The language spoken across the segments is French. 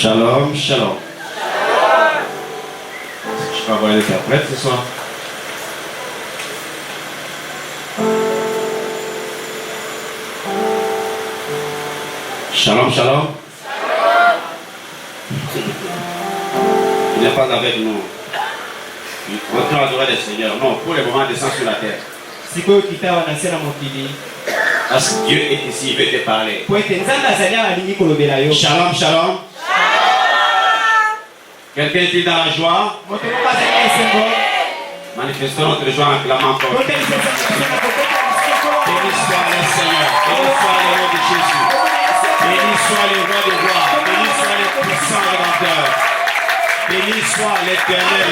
Shalom, shalom. Je peux avoir l'interprète ce soir. Shalom, shalom. Il n'est pas avec nous. Retour adorer le Seigneur. Non, pour le moment, descend sur la terre. Parce que Dieu est ici, il veut te parler. Shalom, shalom. Quelqu'un est dans la joie? Manifestons notre joie en clamant encore. Béni soit le Seigneur. Béni soit le nom de Jésus. Béni soit le roi de roi. Béni soit le puissant rédempteur. Béni soit l'Éternel.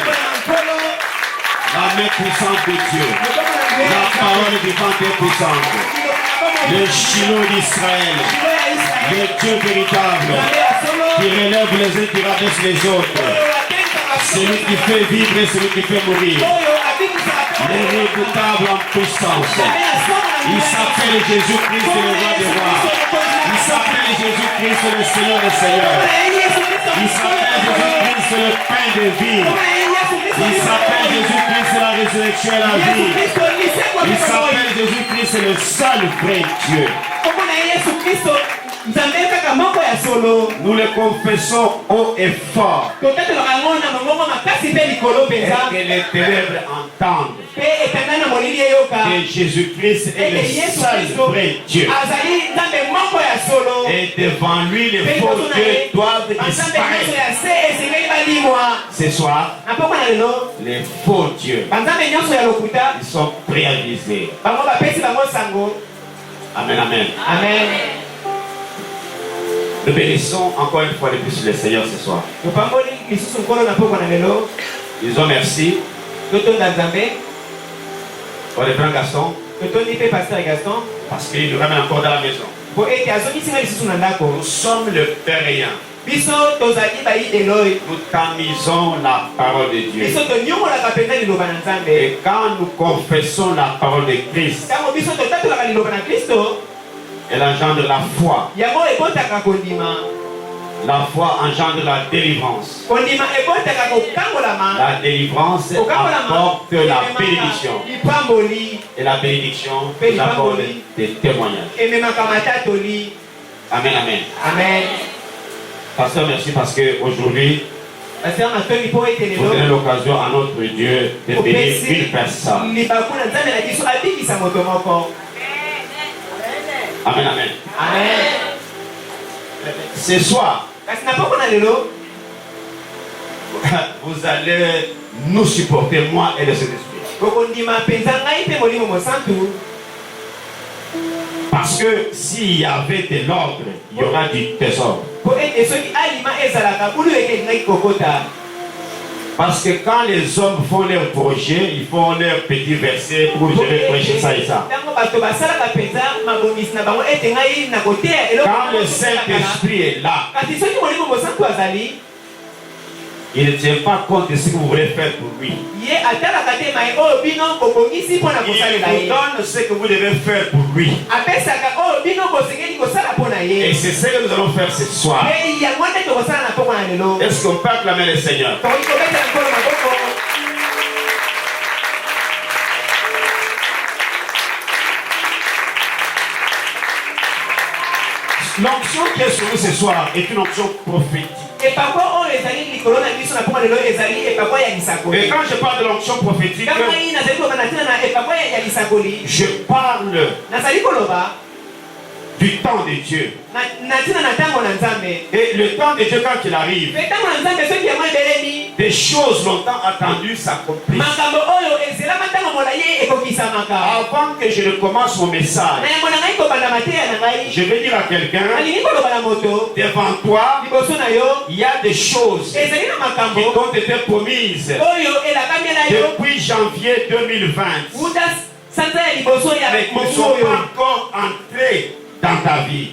La main puissante de Dieu. La parole vivante et puissante. Le Shiloh d'Israël. Le Dieu véritable. Qui relève les uns, qui rabaisse les autres. Celui qui fait vivre et celui qui fait mourir. L'irréprochable en puissance. Il s'appelle Jésus-Christ, le roi des rois. Il s'appelle Jésus-Christ, le Seigneur des seigneurs. Il s'appelle Jésus-Christ, le pain de vie. Il s'appelle Jésus-Christ, la résurrection et la vie. Il s'appelle Jésus-Christ, le seul vrai Dieu. Nous le confessons haut et fort. Et que les ténèbres entendent que Jésus-Christ est le seul vrai Dieu. Et devant lui, les faux dieux doivent disparaître. Ce soir, les faux dieux, ils sont réalisés. Amen, amen. Amen. Nous bénissons encore une fois de plus le Seigneur ce soir. Disons merci au révérend Gaston parce qu'il nous ramène encore dans la maison. Nous sommes le Père rien. Nous tamisons la parole de Dieu. Et quand nous confessons la parole de Christ, elle engendre la foi. La foi engendre la délivrance. La délivrance apporte la bénédiction. Et la bénédiction apporte des témoignages. Amen, amen. Amen. Pasteur, merci parce qu'aujourd'hui, vous donnez l'occasion à notre Dieu de bénir une personne. Amen, amen. Amen. Ce soir, vous allez nous supporter, moi et le Saint-Esprit. Parce que s'il y avait de l'ordre, il y aura du désordre. Parce que quand les hommes font leur projet, ils font leur petit verset pour je vais prêcher ça et ça. Quand le Saint-Esprit est là, il ne tient pas compte de ce que vous voulez faire pour lui. Il vous donne ce que vous devez faire pour lui. Et c'est ce que nous allons faire ce soir. Est-ce qu'on peut acclamer le Seigneur? L'onction qui est sur nous ce soir est une onction prophétique. Et quand je parle de l'onction prophétique, je parle du temps de Dieu. Et le temps de Dieu, quand il arrive, des choses longtemps attendues s'accomplissent. Avant que je ne commence mon message, je vais dire à quelqu'un, devant toi, il y a des choses qui ont été promises depuis janvier 2020. Mais qui ne sont pas encore entrées dans ta vie.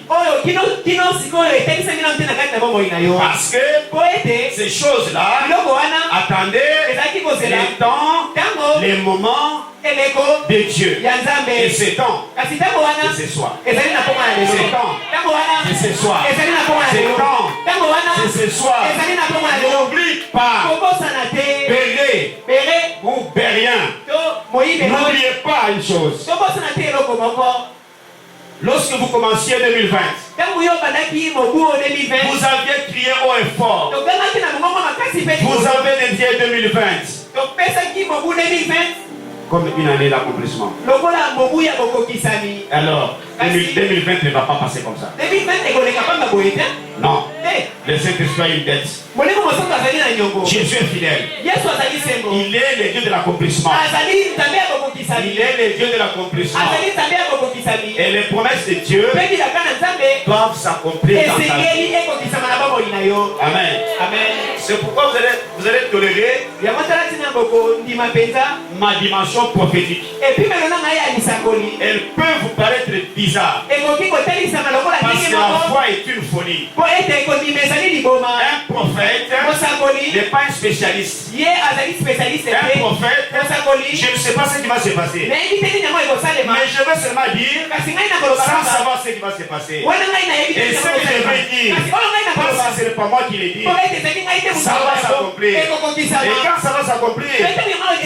Parce que ces choses-là, attendez les temps, les moments de Dieu. Et c'est temps de ce soir. C'est temps de ce soir. C'est temps de ce soir. N'oublie pas. Béré ou Bérien. N'oubliez pas une chose. Lorsque vous commenciez 2020, vous aviez crié haut et fort. Vous avez dédié 2020 comme une année d'accomplissement. Alors, 2020 ne va pas passer comme ça. Non. Le Saint-Esprit a une dette. Jésus est fidèle. Il est le Dieu de l'accomplissement. Il est le Dieu de l'accomplissement. Et les promesses de Dieu doivent s'accomplir dans ta vie. Amen. C'est pourquoi vous allez tolérer ma dimension prophétique. Elle peut vous paraître bizarre. Parce que la foi est une folie. Un prophète n'est pas un spécialiste. Un prophète, je ne sais pas ce qui va se passer. Mais je veux seulement dire, sans savoir ce qui va se passer. Et ce que je veux dire, parce que ce n'est pas moi qui l'ai dit, ça va s'accomplir. Et quand ça va s'accomplir,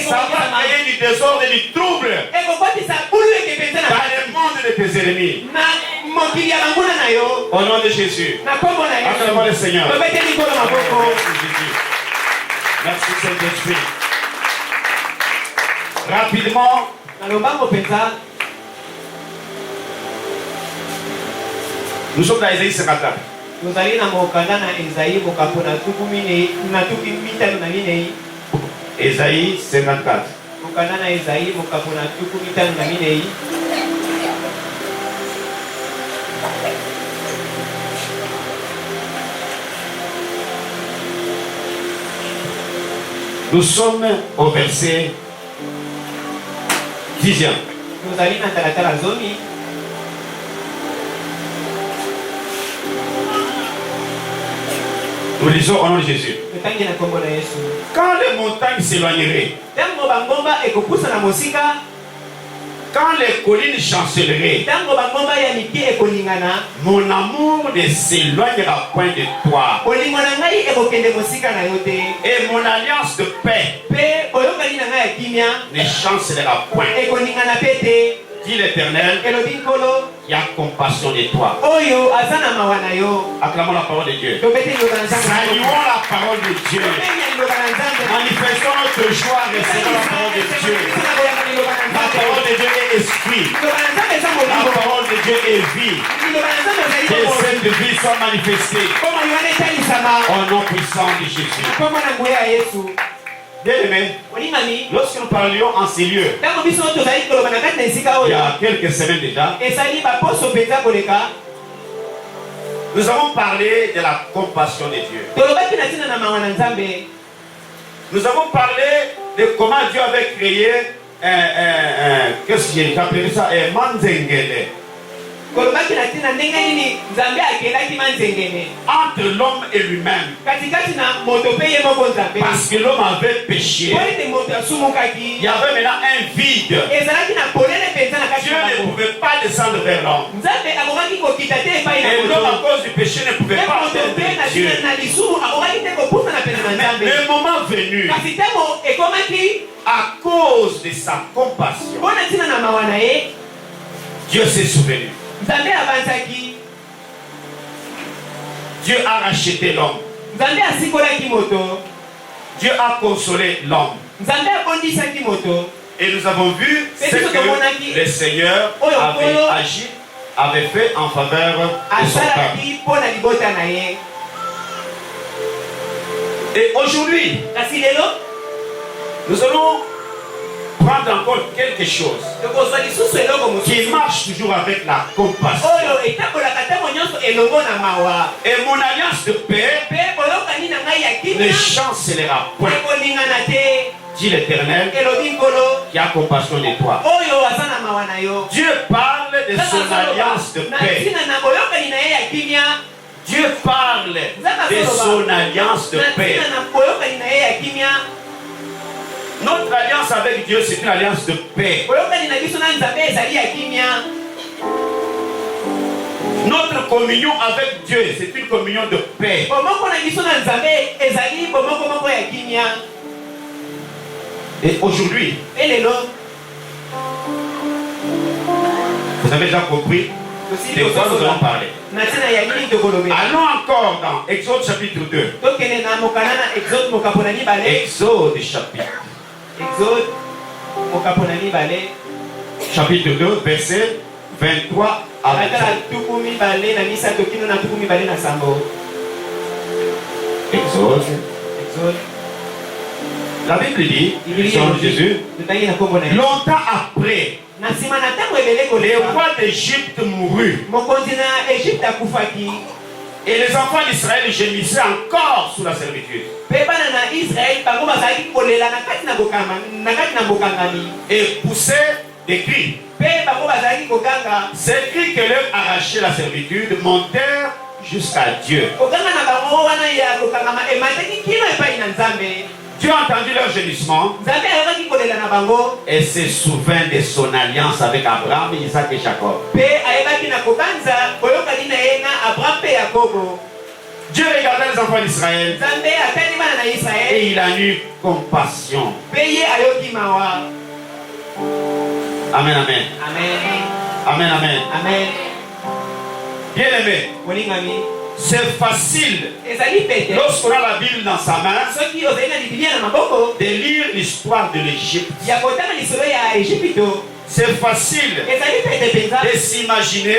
ça va créer du désordre et du trouble dans le monde de tes ennemis. Au nom de Jésus. Acclamons le Seigneur. Merci Saint-Esprit. Rapidement. Nous sommes dans Ésaïe 54. Ésaïe 54. Nous sommes au verset 10e. Nous lisons au nom de Jésus. Quand les montagnes s'éloigneraient, quand les collines chancelleraient, mon amour ne s'éloignera point de toi. Et mon alliance de paix ne chancellera point. Dit l'Éternel, qui a compassion de toi. Acclamons la parole de Dieu. Saluons la parole de Dieu. Manifestons notre joie, recevons la parole de Dieu. La parole de Dieu est esprit. La parole de Dieu est vie. Que cette vie soit manifestée au nom puissant de Jésus. Bien aimé, lorsque nous parlions en ces lieux, il y a quelques semaines déjà, nous avons parlé de la compassion de Dieu. Nous avons parlé de comment Dieu avait créé qu'est-ce que j'ai appelé ça, Manzengele. Entre l'homme et lui-même. Parce que l'homme avait péché. Il y avait maintenant un vide. Dieu ne pouvait pas descendre vers l'homme. Et l'homme, à cause du péché, ne pouvait pas atteindre Dieu. Mais le moment venu, à cause de sa compassion, Dieu s'est souvenu. Dieu a racheté l'homme. Dieu a consolé l'homme. Et nous avons vu ce que le Seigneur avait agi, avait fait en faveur de son peuple. Et aujourd'hui, nous allons prendre encore quelque chose qui marche toujours avec la compassion. Et mon alliance de paix ne chancellera point. Dit l'Éternel, qui a compassion de toi. Dieu parle de son alliance de paix. Dieu parle de son alliance de paix. Notre alliance avec Dieu, c'est une alliance de paix. Notre communion avec Dieu, c'est une communion de paix. Et aujourd'hui, vous avez déjà compris de quoi nous allons parler. Allons encore dans Exode chapitre 2. Exode chapitre 2, verset 23 à 27. Exode. La Bible dit, selon Jésus, longtemps après, les rois d'Égypte moururent. Et les enfants d'Israël gémissaient encore sous la servitude. Et poussaient des cris. Ces cris que leur arrachaient la servitude montèrent jusqu'à Dieu. Dieu a entendu leur gémissement et se souvint de son alliance avec Abraham, Isaac et Jacob. Dieu regarda les enfants d'Israël et il a eu compassion. Amen, amen. Amen, amen. Bien aimé, c'est facile, lorsqu'on a la Bible dans sa main, de lire l'histoire de l'Égypte. C'est facile de s'imaginer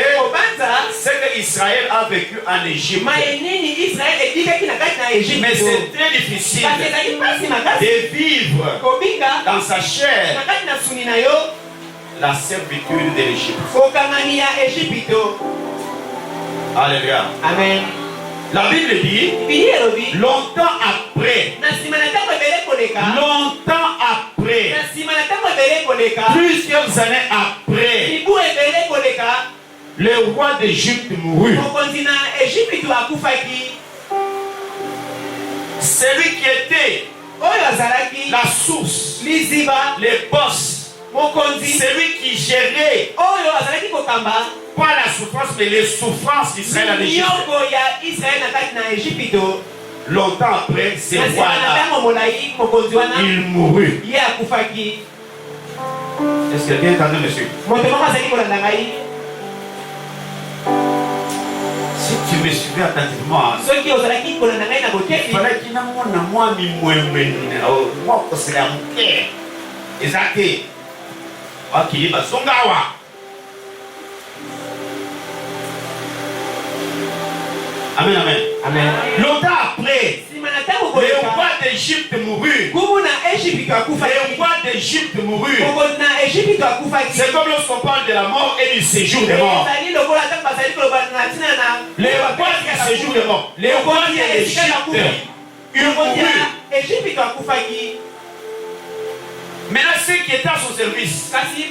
ce que Israël a vécu en Égypte. Mais c'est très difficile de vivre dans sa chair la servitude de l'Égypte. Alléluia. Amen. La Bible dit, longtemps après, plusieurs années après, le roi d'Égypte mourut. Celui qui était la source, les boss, celui qui gérait pas la souffrance, mais les souffrances d'Israël en Égypte. Longtemps après, ces rois-là, il mourut. Est-ce que bien entendu, monsieur? Si tu me suivais attentivement, il fallait qu'il y ait Amen, amen. Amen. Longtemps après, le roi d'Égypte mourut. Le roi d'Égypte mourut. C'est comme lorsqu'on parle de la mort et du séjour des morts. Le roi du séjour des morts. Le roi d'Égypte, il mourut. Maintenant, ceux qui étaient à son service, ceux qui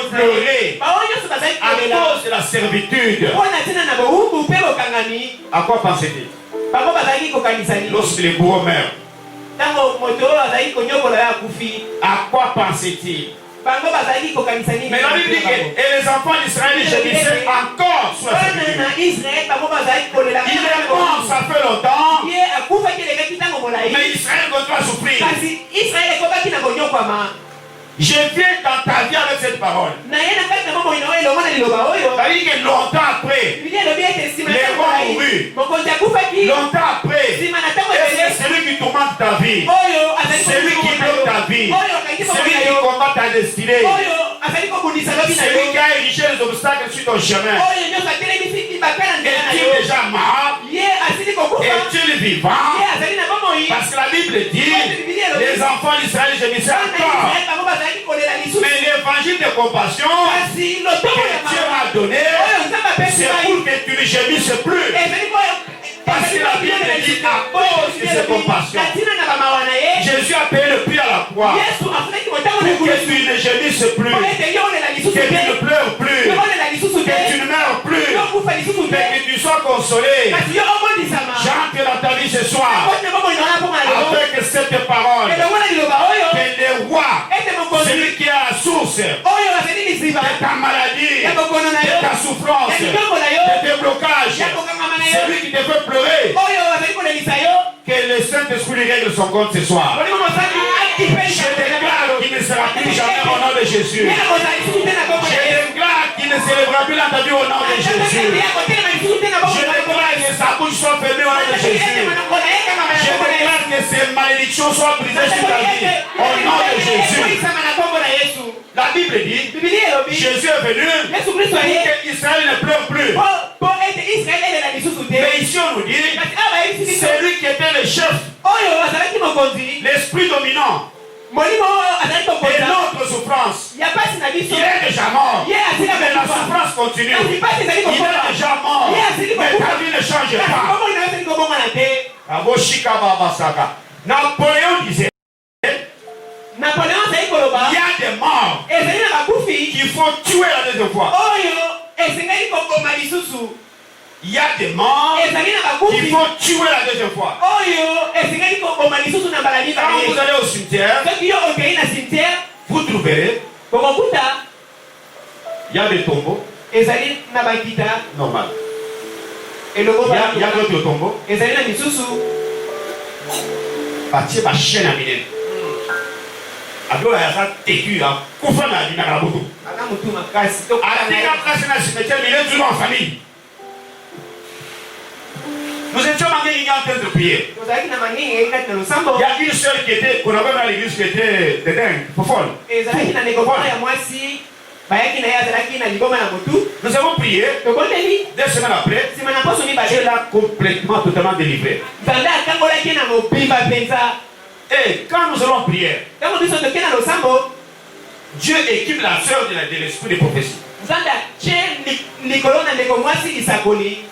pleuraient à cause de la servitude, à quoi pensait-il? Lorsque les bourreaux meurent, à quoi pensait-il? Mais la Bible dit que et les enfants d'Israël gémissaient encore sur la servitude. Il est mort, ça fait longtemps, mais Israël continue à souffrir. Je viens dans ta vie avec cette parole. C'est-à-dire que longtemps après, les rois mourus. Longtemps après, c'est celui qui tourmente ta vie, celui qui bloque ta vie, celui qui combat ta destinée, celui qui a érigé les obstacles sur ton chemin. Est-il déjà mort? Est-il vivant? Parce que la Bible dit, les enfants d'Israël gémissaient encore. Mais l'évangile de compassion que Dieu m'a donné, c'est pour que tu ne gémisses plus. Parce que la Bible dit à cause de ses compassions, Jésus a payé le prix à la croix pour que tu ne gémisses plus, que tu ne pleures plus, que tu ne meurs plus, mais que tu sois consolé. J'entre dans ta vie ce soir. Avec cette parole. Que le roi, celui qui est à la source de ta maladie, de ta souffrance, de tes blocages, celui qui te fait pleurer, que le Saint-Esprit règle son compte ce soir. Je déclare qu'il ne sera plus jamais au nom de Jésus. Je déclare qu'il ne s'élèvera plus dans ta vie au nom de Jésus. Je déclare que sa bouche soit fermée au nom de Jésus. Je déclare que ces malédictions soient brisées sur ta vie au nom de Jésus. La Bible dit, Jésus est venu pour que Israël ne pleure plus. Mais ici on nous dit, c'est lui qui était le chef, l'esprit dominant. Et notre souffrance, il est déjà mort. Mais la souffrance continue. Il est déjà mort. Mais ta vie ne change pas. Napoléon disait, il y a des morts qu'il faut tuer la deuxième fois. Il y a des morts qu'il faut tuer la deuxième fois. Quand vous allez au cimetière, vous trouverez, il y a des tombeaux. Normal. Il y a d'autres tombeaux. Bâtir ma chaîne à miner. Ado ya sa teku ya kufa na dina la butu. Ana mutu makasi to atika place na cimetière mais il est toujours en famille. Nous étions en train de prier. Il y a une seule qui était, qu'on avait dans l'église qui était dedans, folle. Nous avons prié. 2 semaines après, Dieu l'a complètement, totalement délivré. Et quand nous allons prier, Dieu équipe la sœur de l'esprit de prophétie.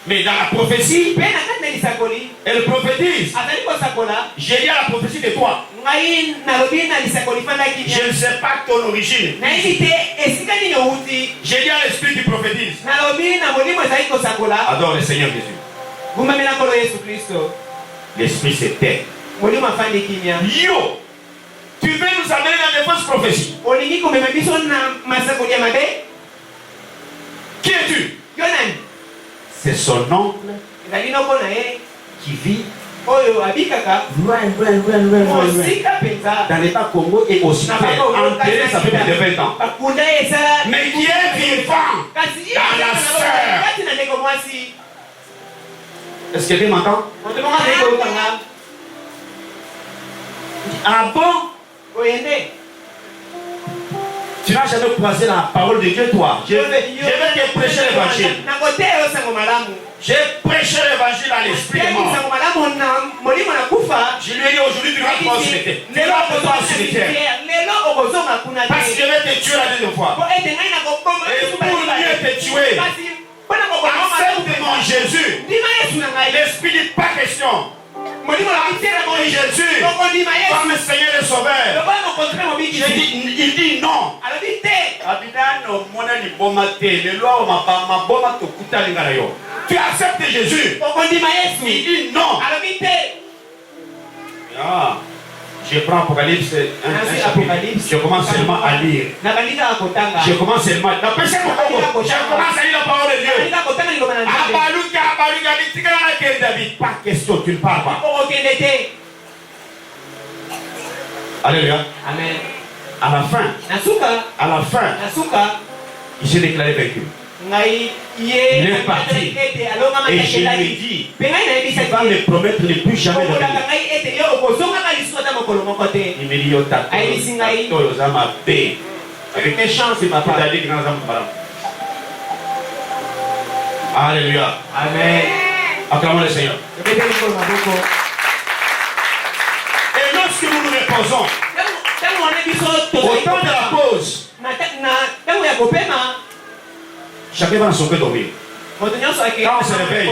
Mais dans la prophétie, elle prophétise. J'ai dit à la prophétie de toi. Je ne sais pas ton origine. J'ai dit à l'esprit qui prophétise. Adore le Seigneur Jésus. L'esprit se tait. Yo, tu veux nous amener dans des fausses prophéties. Qui es-tu? C'est son oncle qui vit dans l'état Congo et au cimetière. Enterré, ça fait plus de 20 ans. Mais qui est vivant dans la sœur. Est-ce que tu m'entends? Ah bon? Tu n'as jamais croisé la parole de Dieu, toi. Je vais te prêcher l'évangile. J'ai prêché l'évangile à l'esprit de mort. Je lui ai dit aujourd'hui, tu vas pouvoir se mettre. Tu vas pouvoir se mettre. Parce que je vais te tuer la deuxième fois. Et pour mieux te tuer, accepte mon Jésus. L'esprit dit pas question. Jésus, comme Seigneur et Sauveur. Il dit non. Tu acceptes Jésus. Il dit non. Ah, je prends Apocalypse, je commence seulement à lire. Je commence seulement à lire. Je commence à lire la parole de Dieu. Pas question, tu ne parles pas. Alléluia. Amen. À la fin, il s'est déclaré vaincu. Il est parti. Et je lui ai dit, tu vas me promettre de ne plus jamais revenir. Il me dit, yo tato, avec méchance, il m'a pas dit que nous avons parlé. Alléluia. Amen. Acclamons le Seigneur. Et lorsque nous nous reposons, au temps de la pause, chacun va dans son cœur dormir. Quand on se réveille,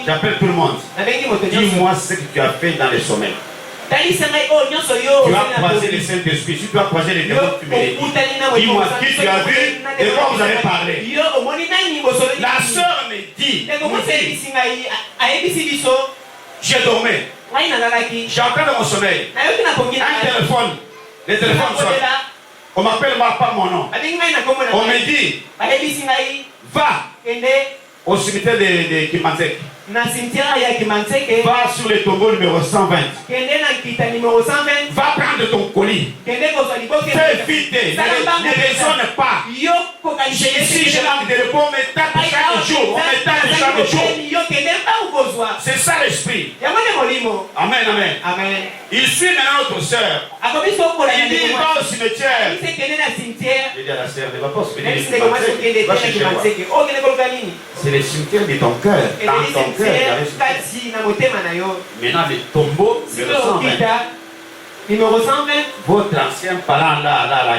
j'appelle tout le monde. Dis-moi ce que tu as fait dans le sommeil. Tu as croisé le Saint-Esprit. Si tu as croisé les démons, tu me les dis. Dis-moi qui tu as vu et quoi vous avez parlé. La sœur me dit, J'ai dormi. J'entends dans mon sommeil. Un téléphone. Le téléphone sonne. On m'appelle par mon nom. On me dit, va au cimetière de Kimantek. Va sur le tombeau numéro 120. Va prendre ton colis. Fais vite. Ne raisonne pas. Ici, je manque de repos. On me tape chaque jour. On me tape chaque jour. C'est ça l'esprit. Amen, amen. Amen. Il suit maintenant notre soeur. Il dit, il va au cimetière. Il dit à la sœur, ne va pas au cimetière. C'est le cimetière de ton cœur. Dans ton cœur. Maintenant, le tombeau numéro 120. Votre ancien parent là,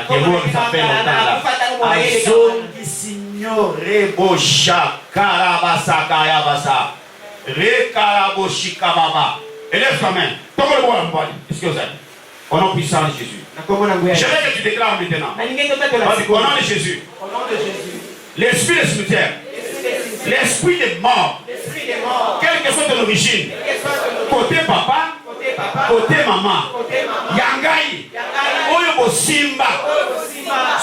qui s'appelle longtemps là. Azongi Signor Rebosha Karabasa Kayabasa. Rekaraboshika Baba. Élève ta main. Tombe le bois, excusez-moi. Au nom puissant de Jésus. Je veux que tu déclares maintenant. Au nom de Jésus. L'esprit de cimetière. L'esprit des morts. Quelle que soit ton origine. Côté papa. Côté maman. Yangai. Oyo Simba.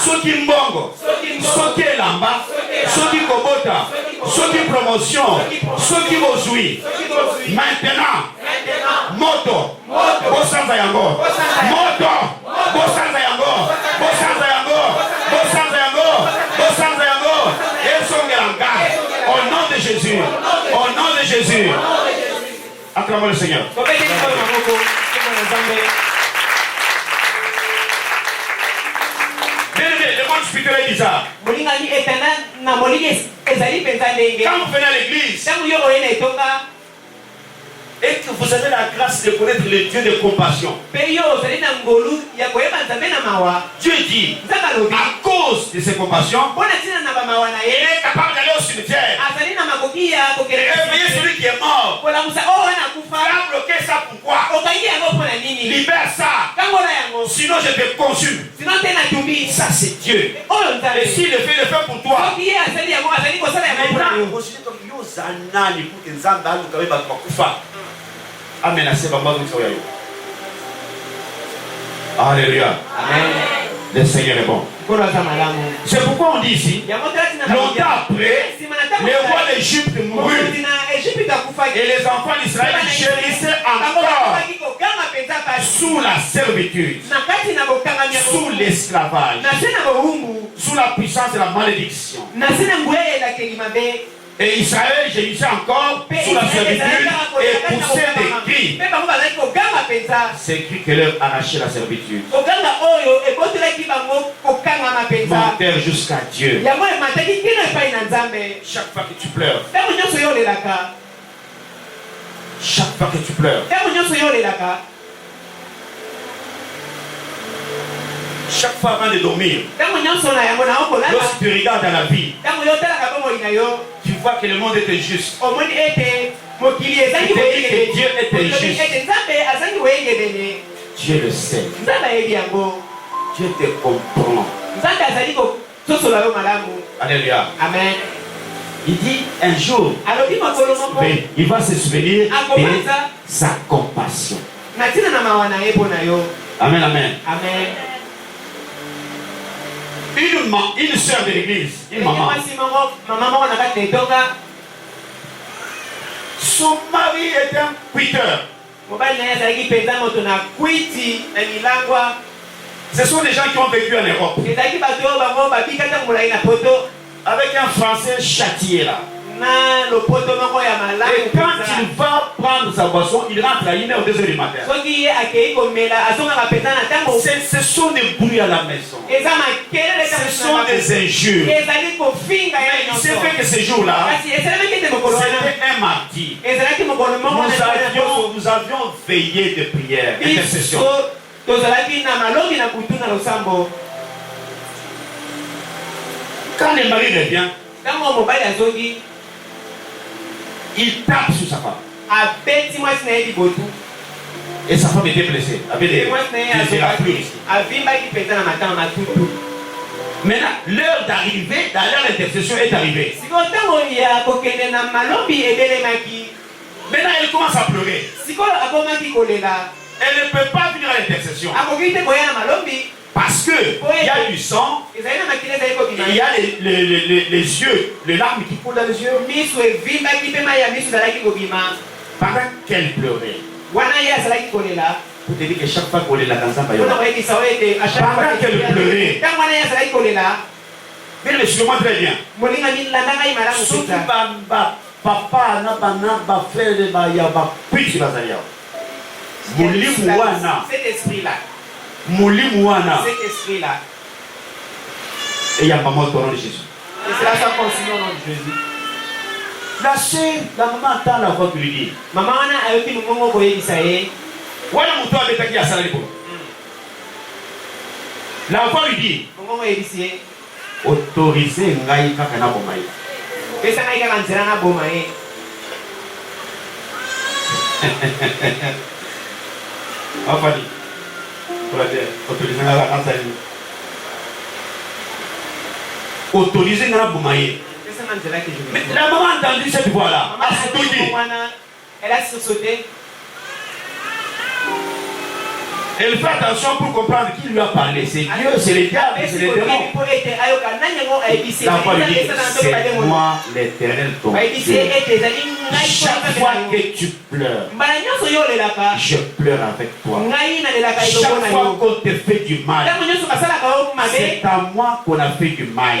Soki Mbongo. Soki Elamba. Soki Kobota. Soki Promotion. Soki Bozui. Maintenant. Moto. Bosanza Yango. Moto. Bosanza Yango. Bosanza Yango. Bosanza Yango. Bosanza Yango. Esongelanga. Au nom de Jésus. Au nom de Jésus. Acclamons le Seigneur. Le monde spirituel est bizarre. Quand vous venez à l'église et que vous avez la grâce de connaître le Dieu de compassion, Dieu dit, à cause de ses compassions, il est capable d'aller au cimetière et réveiller celui qui est mort. Il a bloqué ça pourquoi? Libère ça. Sinon je te consume. Ça c'est Dieu. Et s'il le fait pour toi. Amen. Alléluia. Amen. Le Seigneur est bon. C'est pourquoi on dit ici, longtemps après, le roi d'Égypte mourut et les enfants d'Israël gémissaient encore sous la servitude, sous l'esclavage, sous la puissance de la malédiction. Et Israël gémissait encore sous la servitude et poussait des cris. Ces cris que leur arrachaient la servitude. Montèrent jusqu'à Dieu. Chaque fois que tu pleures, chaque fois que tu pleures, chaque fois avant de dormir, lorsque tu regardes dans la vie, tu vois que le monde est injuste. Tu te dis que Dieu est injuste. Dieu le sait. Dieu te comprend. Alléluia. Amen. Il dit un jour, il va se souvenir de sa compassion. Amen, amen. Amen. Une soeur de l'église, une maman. Son mari est un cuiteur. Ce sont des gens qui ont vécu en Europe. Avec un Français châtié là. Et quand il va prendre sa boisson, il rentre à 1h ou 2h du matin. Ce sont des bruits à la maison. Ce sont des injures. Mais il s'est fait que ce jour-là, c'était un mardi. Nous avions veillé de prière, intercession. Quand le mari revient, il tape sur sa femme. Et sa femme était blessée. Avec des raflures ici. Maintenant, l'heure d'arriver, d'aller à l'intercession est arrivée. Maintenant, elle commence à pleurer. Elle ne peut pas venir à l'intercession. Parce que il y a du sang, il y a les yeux, les larmes qui coulent dans les yeux. Pendant qu'elle pleurait, pour te dire que chaque fois qu'on est là dans un baillon, pendant qu'elle pleurait, mais suis-moi très bien. Papa n'a pas fait de baillaba, puis tu vas aller. Cet esprit-là. Cet esprit-là. Et il y a pas mort au nom de Jésus. Et cela soit consigné au nom de Jésus. La sœur, la maman entend la voix qui lui dit. Maman a eu un moment où il s'est. Voilà mon toit avec qui a salé pour. La voix lui dit. Maman il s'est. Autorisé ngai kaka na bomaye. Pesa ngai kaka nzela na bomaye. Afani. Pour la terre, autorisé ngai kaka salé. Autorisé ngai na bomaye. Mais la maman a entendu cette voix-là. Elle a sursauté. Elle fait attention pour comprendre qui lui a parlé. C'est Dieu, c'est le diable, c'est le démon. La voix lui dit, c'est moi l'Éternel ton Dieu. Chaque fois que tu pleures, je pleure avec toi. Chaque fois qu'on te fait du mal, c'est à moi qu'on a fait du mal.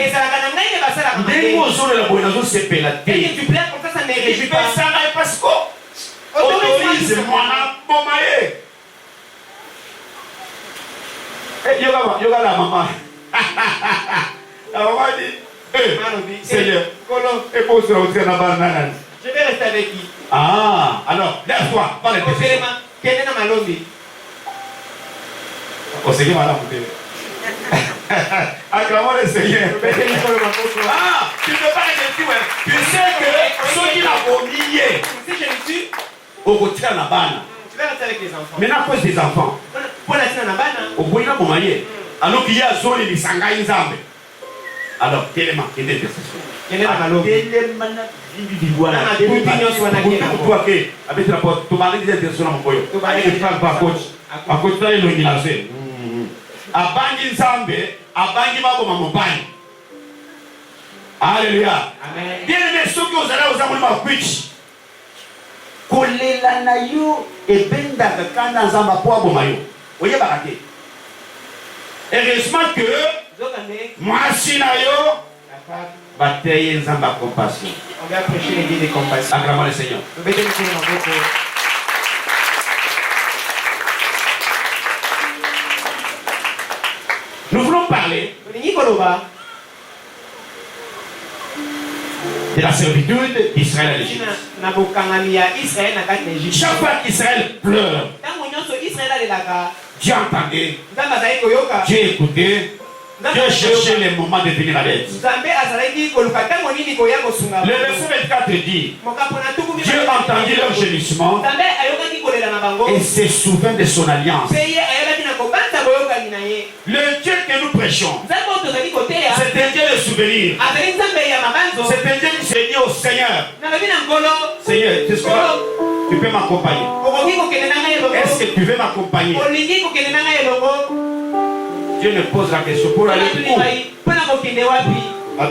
Yoga la maman. La maman dit, Seigneur, et pour se retrouver dans la banane. Je vais rester avec qui? Ah, alors, lève-toi, pas les têtes. Oh, Seigneur, madame, acclamons le Seigneur. Ah, tu ne peux pas être ici, ouais. Tu sais que ceux qui l'ont oublié, si je le tue, au retrait la banane. Tu vas rester avec les enfants. Maintenant, à cause des enfants. Au bout de la bomaye. Alors qu'il y a zone de sangaï nzambe. Alors, tellement, quelle est l'intercession? Quelle est la malo? Tellement, avec la porte, tu vas aller dire intercession à mon boyo. Tu vas aller faire par coach. À coach, tu vas aller l'illumination. Abangi nzambe, abangi maboma mobani. Alléluia. Amen. Bien aimé, ceux qui osent aller aux amours de ma kolela na yo ebendaka kanda nzamba po abomayo oyebaka te. Heureusement que mwasi na yo bateye nzamba compassion. On va prêcher les vies de compassion. Acclamons le Seigneur. Nous voulons parler de la servitude d'Israël à l'Égypte. Chaque fois qu'Israël pleure, Dieu entendait, Dieu écoutait, Dieu cherchait les moments de venir à l'aide. Le verset 24 dit, Dieu entendit leur gémissement et se souvint de son alliance. Le Dieu que nous prêchons, c'est un Dieu de souvenir. C'est un Dieu qui s'est dit au Seigneur, Seigneur, tu peux m'accompagner. Est-ce que tu veux m'accompagner? Dieu me pose la question pour aller où?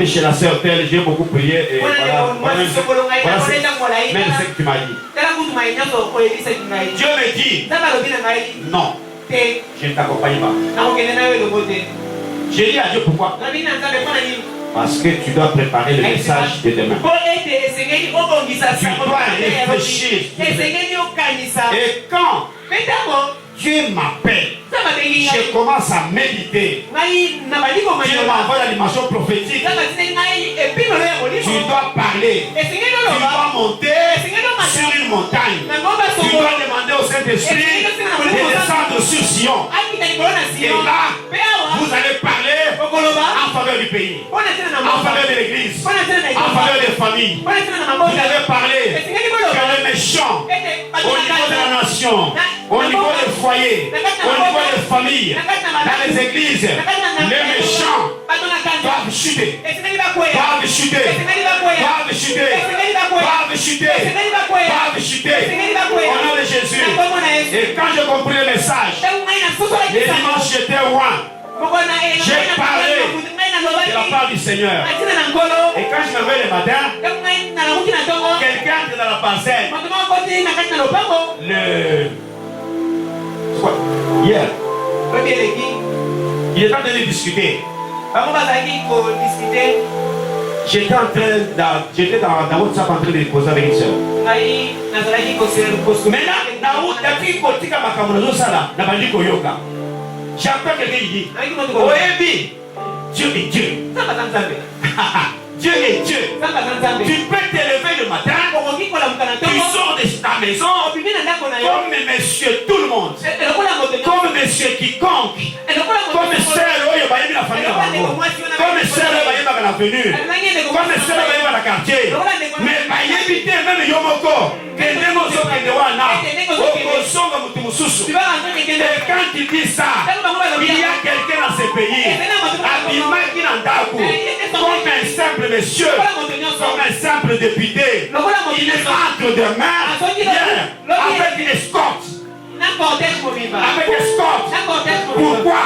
Chez la sœur telle, j'ai beaucoup prié et voilà même ce que tu m'as dit. Dieu me dit, non, je ne t'accompagne pas. J'ai dit à Dieu pourquoi? Parce que tu dois préparer le message de demain. Tu dois réfléchir. Et quand Dieu m'appelle, je commence à méditer. Dieu m'envoie la dimension prophétique. Tu dois parler. Tu dois monter sur une montagne. Tu dois demander au Saint-Esprit de descendre sur Sion. Et là, vous allez parler en faveur du pays, en faveur de l'église, en faveur des familles. Vous allez parler que les méchants au niveau de la nation, au niveau des foyers, au niveau des familles, dans les églises, les méchants doivent chuter, doivent chuter, doivent chuter, va chuter. Va chuter. Au nom de Jésus. Et quand j'ai compris le message, les dimanches j'étais loin. J'ai parlé de la part du Seigneur. Et quand je me réveille le matin, quelqu'un est dans la parcelle. Hier, il est en train de discuter. J'étais dans WhatsApp en train de poser avec une soeur. Maintenant, j'entends quelqu'un qui dit, Dieu est Dieu. Dieu est Dieu. Tu peux t'élever le matin, tu sors de ta maison, comme monsieur tout le monde, comme monsieur quiconque, comme sœur, la famille, comme sœur, la venue, comme sœur, la quartier. Mais même Yomoko, et quand tu dis ça, il y a quelqu'un dans ce pays, comme un simple monsieur, comme un simple député, il rentre demain avec une escorte. Avec escorte. Pourquoi?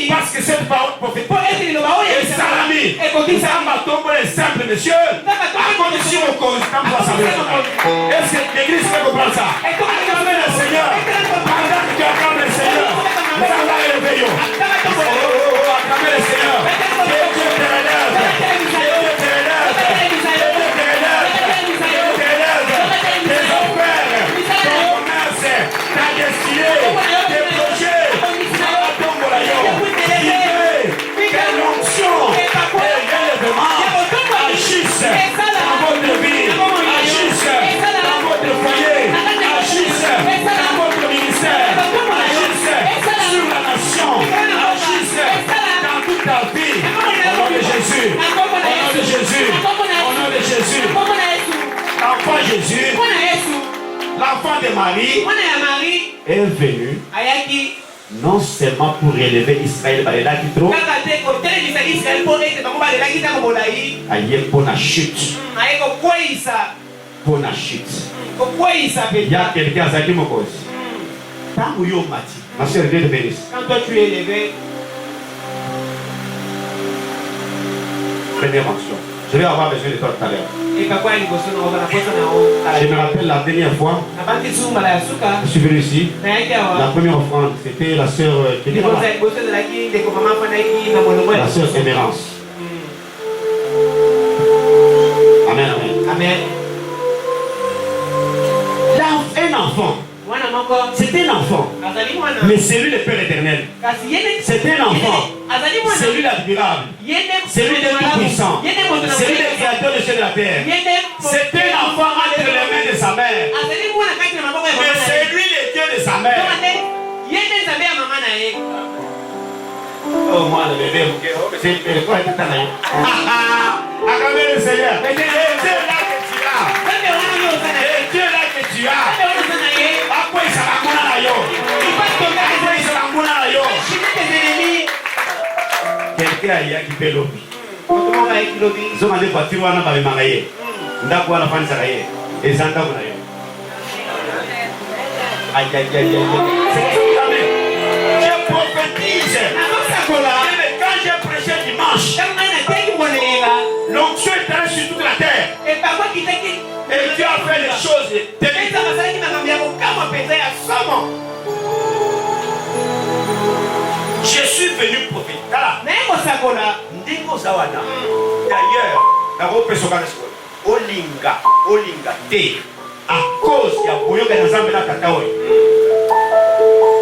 Parce que cette parole prophétique est salami. Ça m'a tombé un simple monsieur à condition au constant pour savoir. Est-ce que l'église peut comprendre ça? Acclamez le Seigneur. Pendant que tu acclames le Seigneur, nous allons élever. Acclamez le Seigneur. Que Dieu te relève. Que Dieu te relève. Tes affaires, ton commerce, ta destinée, tes projets, quelle onction et relèvement agissent dans votre vie, agissent dans votre foyer, agissent dans votre ministère, agissent sur la nation, agissent dans toute ta vie. Au nom de Jésus, au nom de Jésus, au nom de Jésus. L'enfant Jésus, l'enfant de Marie est venu non seulement pour élever Israël, mais pour la chute. Pour la chute. Il y a quelqu'un qui me cause. Ma soeur, Dieu te bénisse. Quand toi tu es élevé, Première mention. Je vais avoir besoin de toi tout à l'heure. je Je me rappelle la dernière fois, je suis venu ici. La première offrande, c'était la sœur la sœur Émérance. Amen, amen. Amen. Un enfant, c'est un enfant, mais c'est lui le Père éternel. C'est un enfant, c'est lui l'admirable, c'est lui le tout-puissant, c'est lui le créateur de cieux de la terre. C'est un enfant entre les mains de sa mère, mais c'est lui le Dieu de sa mère. Oh, moi le bébé, c'est le bébé, quoi est-ce que tu as? Acclamez le Seigneur. Et Dieu là que tu as. Et Dieu là que tu as. Après il sera bon à yo. Après il sera bon à yo. Quelqu'un a qui fait l'objet. Ils ont demandé voiture wana ba bemagaye. Ndako wana fani sakaye. Ezanda kuna yo. Aïe aïe aïe aïe. Je prophétise. Quand j'ai prêché dimanche, l'onction est allée sur toute la terre. Et Dieu a fait les choses. Je suis venu prophétiser. D'ailleurs, Olinga te à cause de Boyoka Nazambe na Kataoy.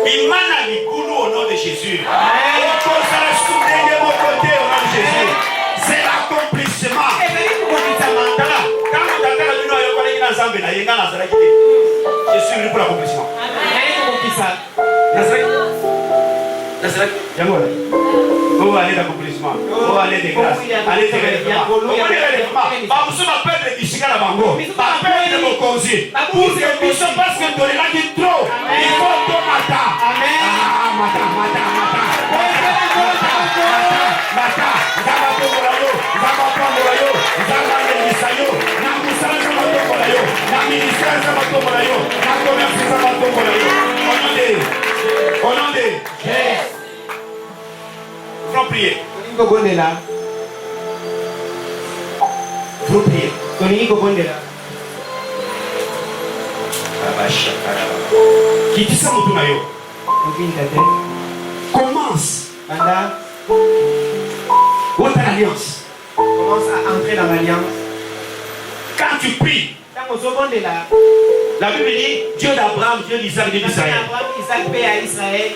Imana Libulu au nom de Jésus. C'est l'accomplissement. Je suis venu pour l'accomplissement. Oh, allez d'accomplissement. Oh, allez de grâce. Allez de relèvement. Oh, allez de relèvement. Vous m'appelez de Kishika la Bango. M'appelez de Mokonzi. Pour que nous sommes parce que nous l'avons dit trop. Il faut tout matin. Amen. Ah, matin. Mata. allons prier. Tolingo bondela. Faut prier. Tolingo bondela. Qui dit ça, mon yo? Commence. Banda, Votre alliance. commence à entrer dans l'alliance. Quand tu pries, Quand on bondela, la Bible dit Dieu d'Abraham, Dieu d'Isaac, Dieu d'Israël. Abraham, Isaac, paix à Israël.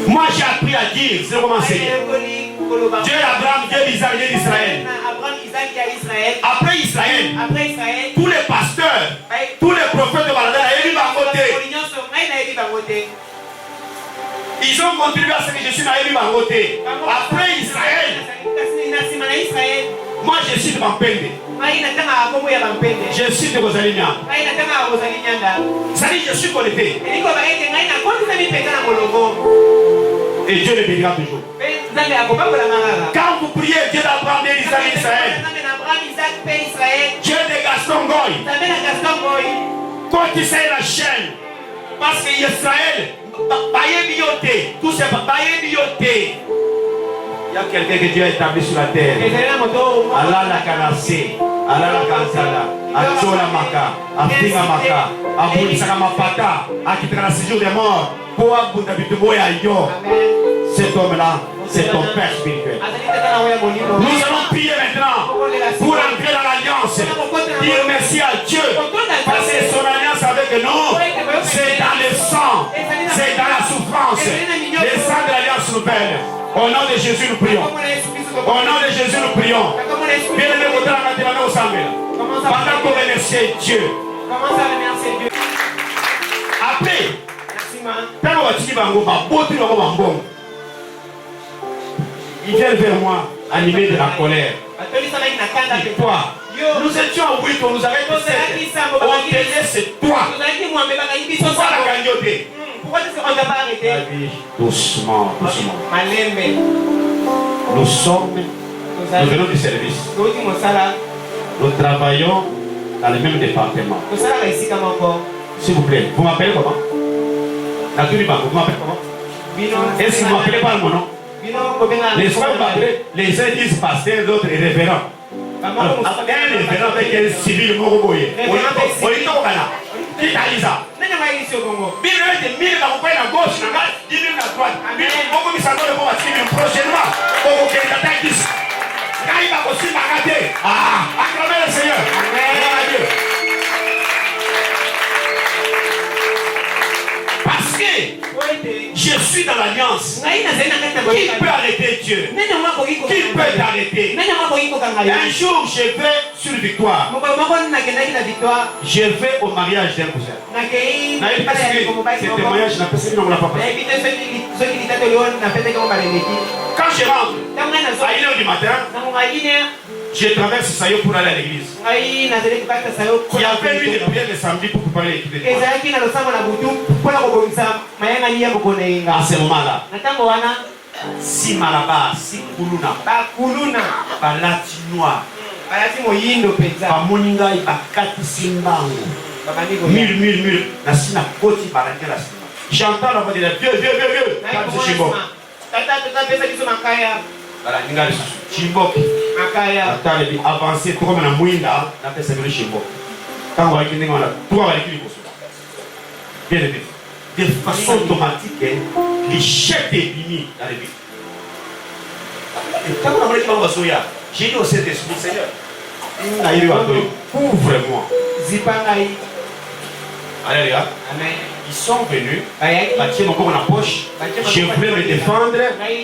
Moi j'ai appris à dire, c'est comment c'est. Dieu d'Abraham, Dieu d'Isaac, Dieu d'Israël. Abraham, Isaac et Israël. Après Israël, Après Israël, tous les pasteurs, tous les prophètes de Balada, ils ont contribué à ce que je suis dans Élie Bangoté. Après Israël, moi je suis de Bampende. Je suis de Rosaligna. Ça dit, je suis connecté. Et Dieu le bénira toujours. Quand vous priez Dieu d'Abraham, Dieu d'Isaac, Israël, Dieu de Gaston Goy, quand tu sais la chaîne, parce que Israël, tout c'est bioté. Il y a quelqu'un que Dieu a établi sur la terre. Allah la canacé, Allah la canzala, Achola Maka, Afinga Maka, Abulisaka Mapata, Akitra la séjour des morts, pour Abundabitumboya Yo. Cet homme-là, c'est ton Père spirituel. Nous allons prier maintenant pour entrer dans l'alliance. Dire merci à Dieu. Parce que son alliance avec nous, c'est dans le sang, c'est dans la souffrance. Le sang de l'alliance nous baigne. Au nom de Jésus, nous prions. Au nom de Jésus, nous prions. Bien-aimé, vous avez au Samuel. Pendant qu'on remercie Dieu. Commence à remercier Dieu. Après, Merci, man. ils viennent vers moi, animés de la colère. Et toi, nous étions en 8, on nous avait dit 7. On te laisse, toi. Pourquoi la gagnoté? Pourquoi on ne va pas arrêter? Doucement, doucement. Nous sommes, nous venons du service. Nous travaillons dans le même département. S'il vous plaît, vous m'appelez comment? Vous m'appelez comment? Est-ce que vous m'appelez par mon nom? Les femmes m'appellent, les uns disent pasteur, d'autres révérend. Un révérend avec un civil moroboye. On est au Ghana. Qui t'a dit ça? Bible est 1000 à la gauche, 10 000 à droite. Beaucoup de s'attendent de voir prochainement. Beaucoup de s'attendent. Quand il va aussi m'arrêter. Acclamez le Seigneur. Gloire à Dieu. Parce que je suis dans l'alliance. Qui peut arrêter Dieu? Qui peut t'arrêter? Un jour, je vais sur victoire. Je vais au mariage d'un cousin. Ce témoignage n'a pas été dans la papa. Quand je rentre à 1h du matin, je traverse Sayo pour aller à l'église. Il y avait une prière le samedi pour préparer l'équipe. À ce moment-là, si Malaba, si Kuluna, Balati Noir, Bamoninga, Bakati Simbango, mille, Nasina Koti Barangela. J'entends la voix de Dieu, Dieu. Quand c'est Chimbo. Voilà, Chimbo. Avancer, tout comme un mouinda, on appelle ça le Chimbo. Quand on va écrire, on a trois à l'équipe. Bien aimé. De façon automatique, les chefs des bini dans les vies. Et quand on a dit que j'ai dit au Saint-Esprit, Seigneur, ouvre-moi. Alléluia. Ils sont venus, bâtir mon corps en poche. Je voulais me défendre.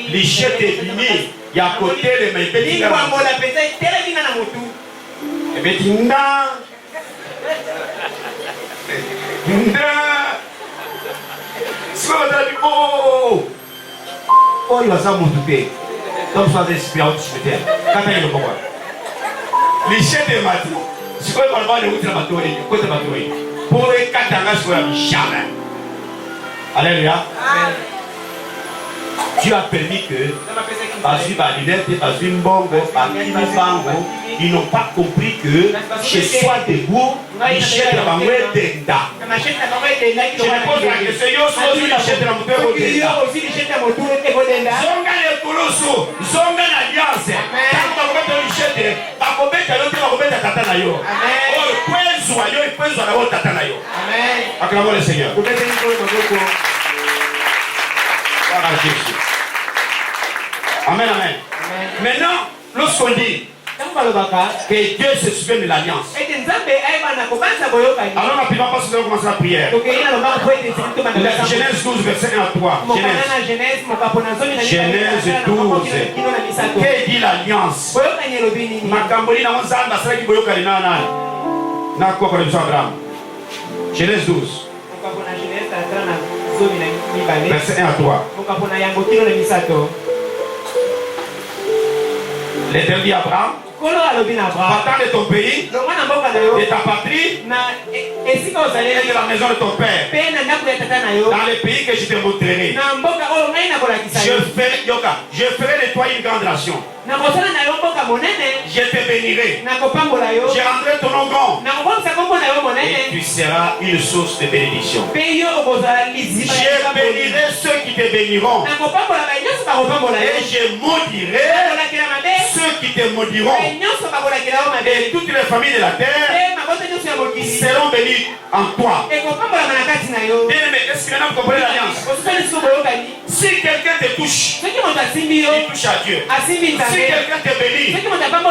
Les chefs des bini, il y a à côté les mains. Et bien, oh, il va s'en monter. Donc, ça va être quand il est le pouvoir. Les chefs de Mathieu, c'est quoi le mal de l'outil de Mathieu? Pour les 4 ans, jamais. Alléluia. Dieu a permis que, Basu Badinette, Basu Mbongo, Bakimi Bango, ils n'ont pas compris que chez soi debout, Michel de Bangoué Denda. Je me pose la question, yo aussi Michel de Bangoué Denda. zonga na alliance. Tango bakobeta lichete, bakobeta yo te bakobeta tata na yo. Oh, kwezwa yo kwezwa na tata na yo. Amen. Acclamons le Seigneur. Vous mettez une chose dans vos cours. Gloire à Jésus. Amen, amen. Maintenant, lorsqu'on dit que Dieu se souvient de l'alliance, alors rapidement, parce que nous allons commencer la prière. La Genèse 12, verset 1 à 3. Genèse 12. Que dit l'alliance? Makamboli na mozamba sala ki boyoka ni nana. Na kwa kwa bisho Abraham. Genèse 12. Verset 1 à 3. L'Éternel dit à Abraham, va-t'en de ton pays, de ta patrie, et de la maison de ton père, dans le pays que je te montrerai. Je ferai de toi une grande nation. Je te bénirai. Je rendrai ton nom grand. Et tu seras une source de bénédiction. Je bénirai ceux qui te béniront. Et je maudirai ceux qui te maudiront. Et toutes les familles de la terre seront bénies en toi. Bien-aimé, est-ce que maintenant vous comprenez l'alliance? Si quelqu'un te touche, il touche à Dieu. Si quelqu'un te bénit,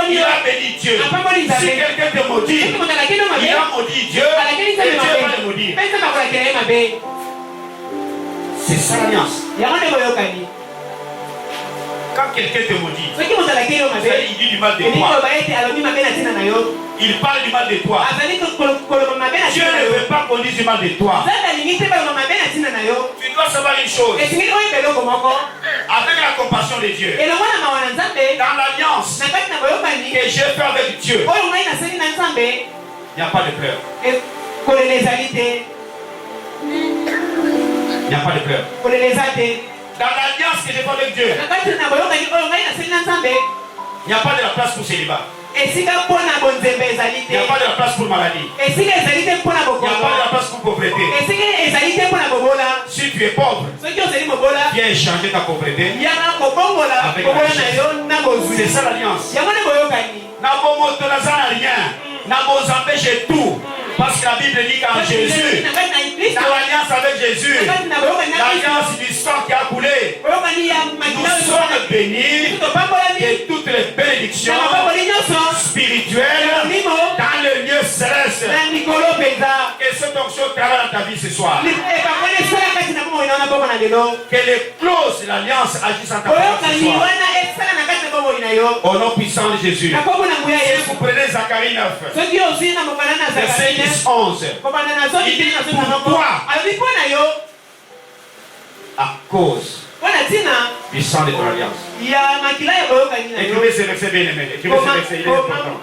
il a béni Dieu. Si quelqu'un te maudit, il a maudit Dieu. Et Dieu va le maudire. C'est ça l'alliance. Quand quelqu'un te maudit, il dit du mal de toi. Il parle du mal de toi. Dieu ne veut pas qu'on dise du mal de toi. Tu dois savoir une chose. Avec la compassion de Dieu, dans l'alliance que j'ai fait avec Dieu, il n'y a pas de pleurs. Il n'y a pas de pleurs. Dans l'alliance que j'ai fait avec Dieu, il n'y a pas de la place pour célibat. Il n'y a pas de la place pour maladie. Il n'y a pas de la place pour pauvreté. Si tu es pauvre, viens échanger ta pauvreté avec la richesse. C'est ça l'alliance. J'ai tout. Parce que la Bible dit qu'en Jésus, dans l'alliance avec Jésus, l'alliance du sang qui a coulé, nous sommes bénis de toutes les bénédictions spirituelles dans le lieu céleste. Et cette onction travaille dans ta vie ce soir. Que les clauses de l'alliance agissent en ta vie ce soir. Au nom puissant de Jésus. Si vous prenez Zacharie 9, verset 10-11, il dit pour toi, à cause du sang de ton alliance. Écrivez ce verset bien aimé. Écrivez ce verset, il est important.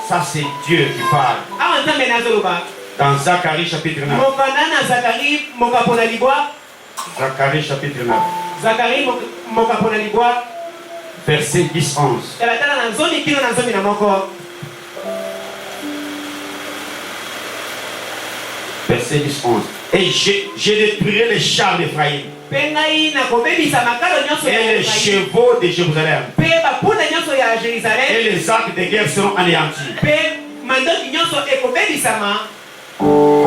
Ça c'est Dieu qui parle. Dans Zacharie chapitre 9. Zacharie chapitre 9. Verset 10-11. Verset 10-11. Et je détruirai les chars d'Ephraïm et les chevaux de Jérusalem. Et les arcs de guerre seront anéantis.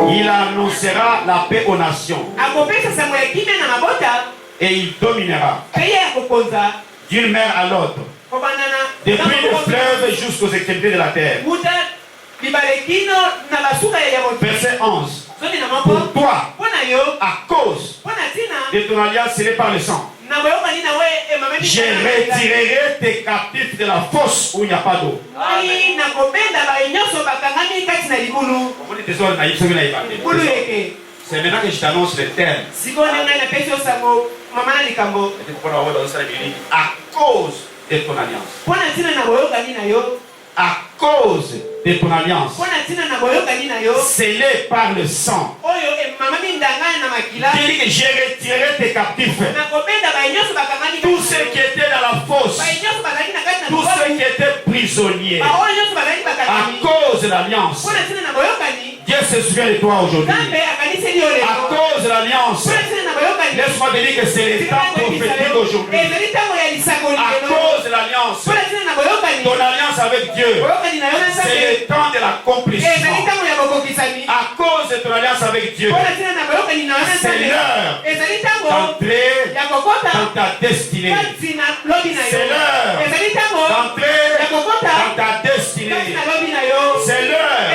Il annoncera la paix aux nations. Et il dominera d'une mer à l'autre, depuis le fleuve jusqu'aux extrémités de la terre. Verset 11. Pour toi, à cause de ton alliance scellée par le sang, je retirerai tes captifs de la fosse où il n'y a pas d'eau. C'est maintenant que je t'annonce le terme. À cause de ton alliance. À cause de ton alliance scellée par le sang, dis que j'ai retiré tes captifs, tous ceux qui étaient dans la fosse, tous ceux qui étaient prisonniers, à cause de l'alliance. Dieu se souvient de toi aujourd'hui. À cause de l'alliance, laisse-moi te dire que c'est le temps prophétique aujourd'hui. À alliance, ton alliance avec Dieu, c'est le temps de l'accomplissement. À cause de ton alliance avec Dieu, c'est l'heure d'entrer dans ta destinée. C'est l'heure d'entrer dans ta destinée. C'est l'heure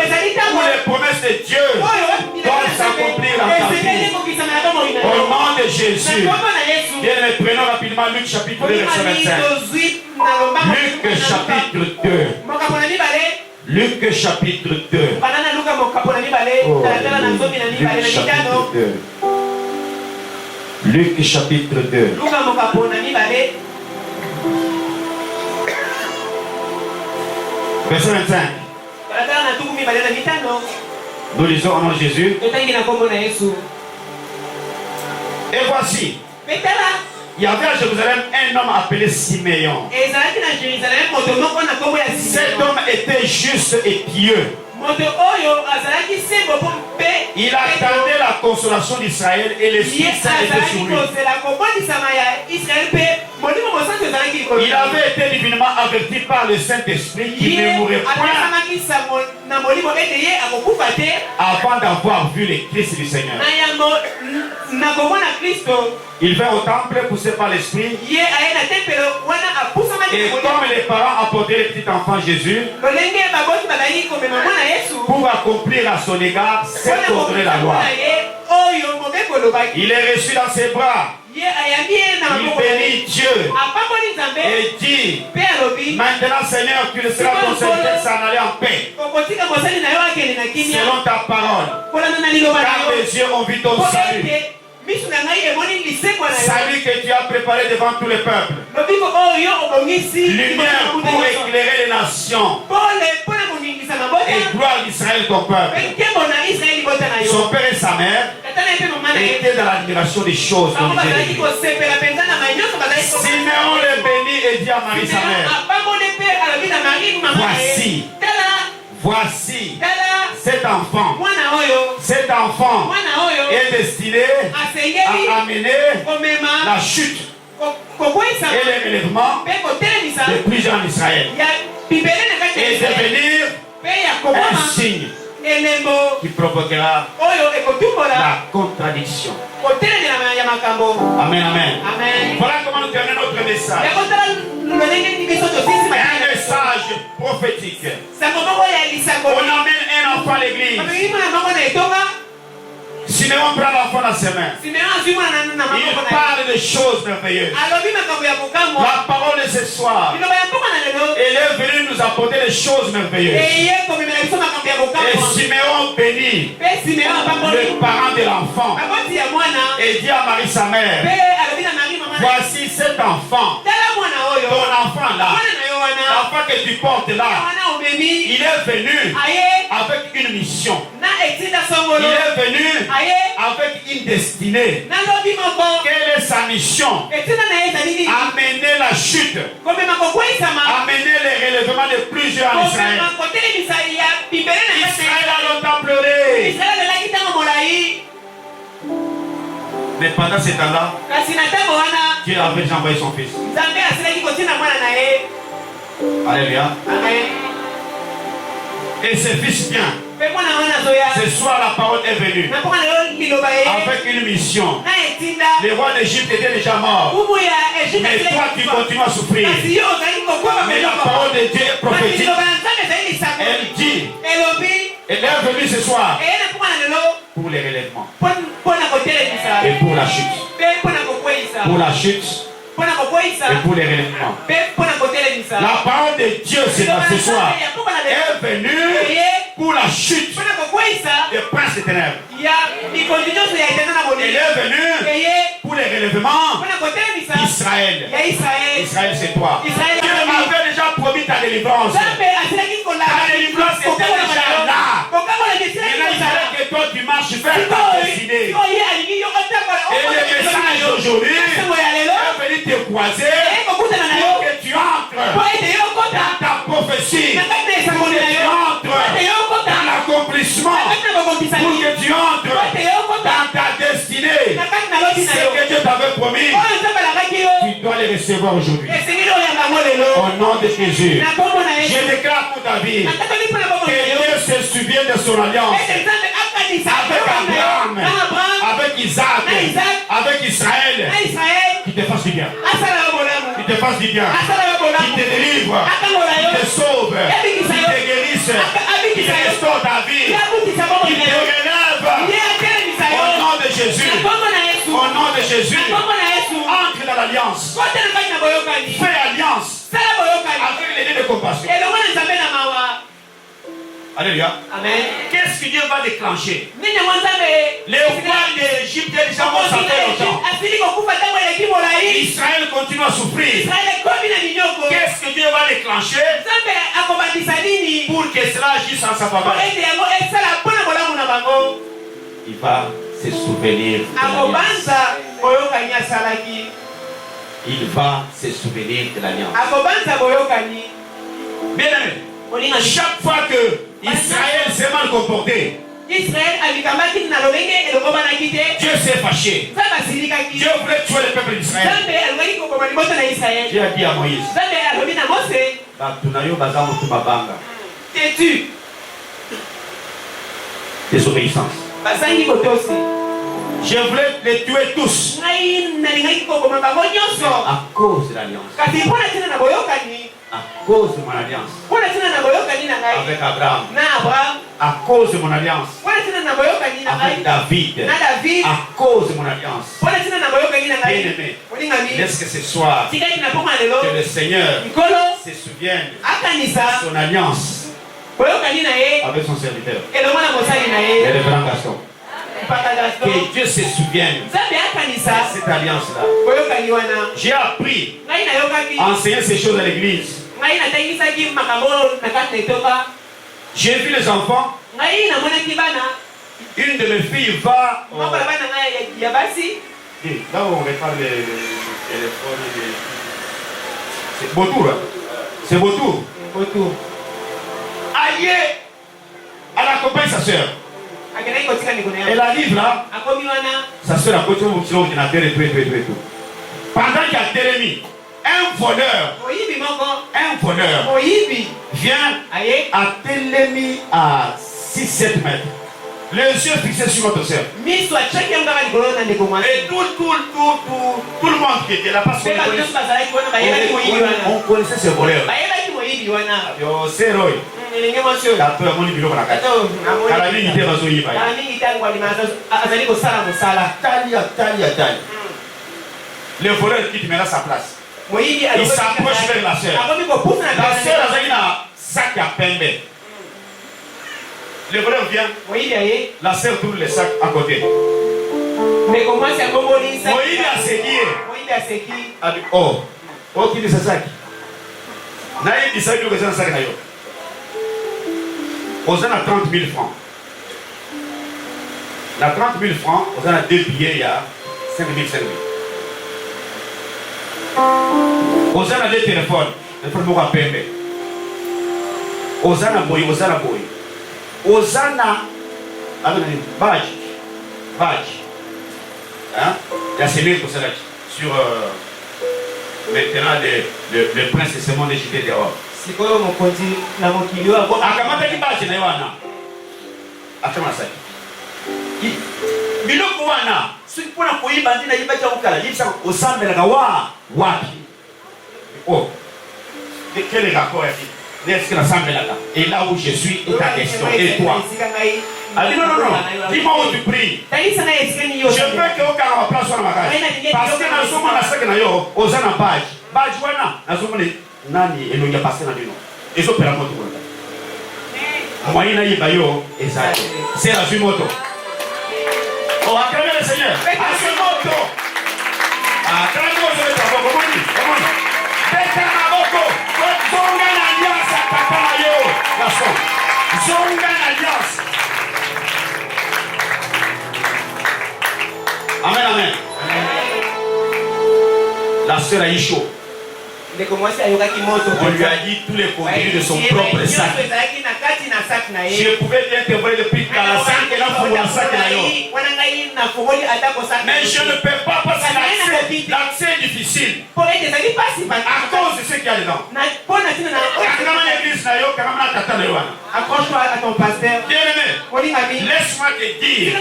où les promesses de Dieu doivent s'accomplir dans ta vie. Au nom de Jésus. Bien, prenons rapidement Luc chapitre 2, verset 25. Luc chapitre 2. Luc chapitre 2. Luc chapitre 2. Verset 25. Nous lisons au nom de Jésus. Et voici, il y avait à Jérusalem un homme appelé Siméon. Cet homme était juste et pieux. Il attendait la consolation d'Israël et l'Esprit Saint était sur lui. Il avait été divinement averti par le Saint-Esprit qu'il ne mourrait point avant d'avoir vu le Christ du Seigneur. Il vint au temple poussé par l'Esprit. Et comme les parents apportaient le petit enfant Jésus pour accomplir à son égard cette ordre de la loi, il est reçu dans ses bras. Il bénit Dieu et dit: maintenant Seigneur, tu laisseras ton serviteur s'en aller en paix selon ta parole, car mes yeux ont vu ton salut, salut que tu as préparé devant tous les peuples, lumière pour éclairer les nations et gloire d'Israël ton peuple. Son père et sa mère étaient dans l'admiration des choses dont Dieu les dit. Siméon le bénit et dit à Marie sa mère: voici cet enfant est destiné à amener la chute et le relèvement de plusieurs en Israël et devenir un signe qui provoquera la contradiction. Amen, amen. Voilà comment nous terminons notre message. Un message prophétique. On amène un enfant à l'église. Siméon prend l'enfant dans ses mains. Il parle de choses merveilleuses. La parole de ce soir, elle est venue nous apporter des choses merveilleuses. Et Siméon bénit le parent de l'enfant et dit à Marie sa mère: voici cet enfant, ton enfant là, l'enfant que tu portes là, il est venu avec une mission. Il est venu avec une destinée. Quelle est sa mission? Amener la chute, amener le relèvement de plusieurs en Israël. Israël a longtemps pleuré. Mais pendant ce temps-là, Dieu avait déjà envoyé son fils. Alléluia. Et ce fils vient. Ce soir, la parole est venue avec une mission. Le roi d'Égypte était déjà mort. Mais toi, tu continues à souffrir. Mais la parole de Dieu est prophétique. Elle dit: elle est venue ce soir pour les relèvements et pour la chute. Pour la chute et pour les relèvements. La parole de Dieu ce soir est venue pour la chute des princes des ténèbres. Elle est venue pour les relèvements d'Israël. Israël, c'est toi. Dieu m'avait déjà promis ta délivrance. Ta délivrance était déjà là. Maintenant, il fallait que toi tu marches vers ta destinée. Et le message aujourd'hui est venu te croiser pour que tu entres dans ta prophétie, pour que tu entres dans l'accomplissement, pour que tu entres dans ta destinée. Ce que Dieu t'avait promis, tu dois les recevoir aujourd'hui. Au nom de Jésus. Je déclare pour ta vie que Dieu se souvient de son alliance avec Abraham, avec Isaac, avec Israël, qui te fasse du bien, qui te fasse du bien, qui te délivre, qui te sauve, qui te guérisse, qui restaure ta vie, qui te relève. Au nom de Jésus, au nom de Jésus, entre dans l'alliance, fais alliance avec les dieux de compassion. Alléluia. Amen. Qu'est-ce que Dieu va déclencher? Les rois d'Égypte déjà vont s'appeler longtemps. Israël continue à souffrir. Qu'est-ce que Dieu va déclencher pour que cela agisse en sa faveur? Il va se souvenir de l'alliance. Il va se souvenir de l'alliance. Bien aimé, chaque fois que Israël s'est mal comporté, Dieu s'est fâché. Dieu voulait tuer le peuple d'Israël. Dieu a dit à Moïse, T'es-tu désobéissance. Je voulais les tuer tous à cause de l'alliance. À cause de mon alliance avec Abraham. À cause de mon alliance avec David. À cause de mon alliance. Bien-aimé, laisse que ce soir que le Seigneur se souvienne de son alliance avec son serviteur, le révérend Gaston. Que Dieu se souvienne de cette alliance-là. J'ai appris à enseigner ces choses à l'église. J'ai vu les enfants. Une de mes filles va. Là où on répare les téléphones. C'est beau tour. C'est beau tour. Aïe, elle accompagne sa soeur. Elle arrive là. Sa soeur a côté sur l'ordinateur et tout. Pendant qu'il y a Télémi, un voleur vient à Télémi à 6-7 mètres. Les yeux fixés sur notre soeur. Et tout le monde qui était là, parce qu'on connaissait ce voleur. C'est Roy. Le voleur quitte maintenant sa place. Il s'approche vers la soeur. La soeur a un sac à pembe. Le voleur vient. La soeur tourne le sac à côté. Moïse a séqué. A dit, oh, qui dit ce sac? Naïd dit ça, il dit un sac. On a 30 000 francs. La 30 000 francs, on a 2 billets, il y a 5 000, 5 000. On a 2 téléphones. Le téléphone à pembe. On a boy. On a badge. Hein? Il y a ces mails pour cela. Sur maintenant le prince de ce monde est jeté dehors. Akamata ki badge na wana. Atama saki. Biloko wana, soki pona koyiba ndina yiba cha ukala, yibisa osambela wapi. Oh. Quel est l'accord ici? Est-ce que la semble là? Et là où je suis, est ta question. Et toi? Ah, non. Dis-moi où tu pries. Je veux que au cas où place sur ma cage. Parce que dans ce moment, la sac na yo, aux ana badge. Badge wana, dans ce moment, nani et nous y a passé na bino. Et so pela moto konda. Moyen na yiba yo, exact. C'est la moto. Oh, acclamez le Seigneur. À ce moto. Acclamez le Seigneur. Comment dit? Zonga l'alliance à papa Mayo. Zonga l'alliance. Amen. La sœur a eu chaud. On lui a dit tous les contenus de son propre sac. Je pouvais bien te voir depuis dans la sac et là pour la sac. Mais je ne peux pas parce que l'accès est difficile. À cause de ce qu'il y a dedans. Accroche-toi à ton pasteur. Bien-aimé, laisse-moi te dire.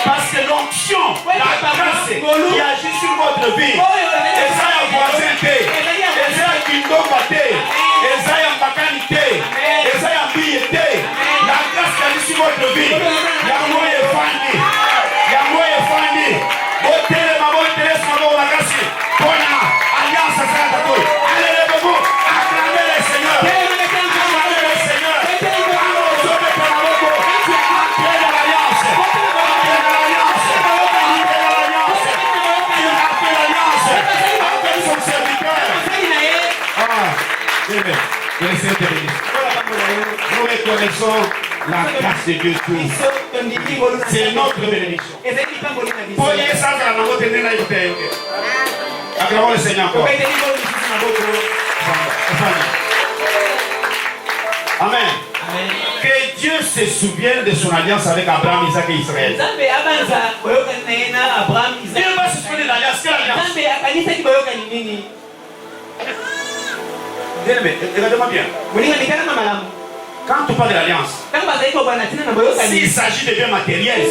Parce que l'onction, la grâce qui agit sur votre vie, et ça y a voisinté, et ça y a kindobaté, et ça y a macanité, et ça y a billetté, la grâce qui agit sur votre vie, Yamo est fandi, Yamo est fandi, Botele mabo interesse mabo la grâce, Bona, alliance à ça d'accord, allez les bobos, acclamez le Seigneur, acclamez le Seigneur, nous reconnaissons la grâce de Dieu tous. C'est notre bénédiction. Voyez ça dans la route de l'Aïe. Acclamons le Seigneur encore. Amen. Que Dieu se souvienne de son alliance avec Abraham, Isaac et Israël. Dieu va se souvenir de l'alliance. Quelle alliance? Bien-aimé, regardez-moi bien. Quand on parle de l'alliance, s'il s'agit de biens matériels,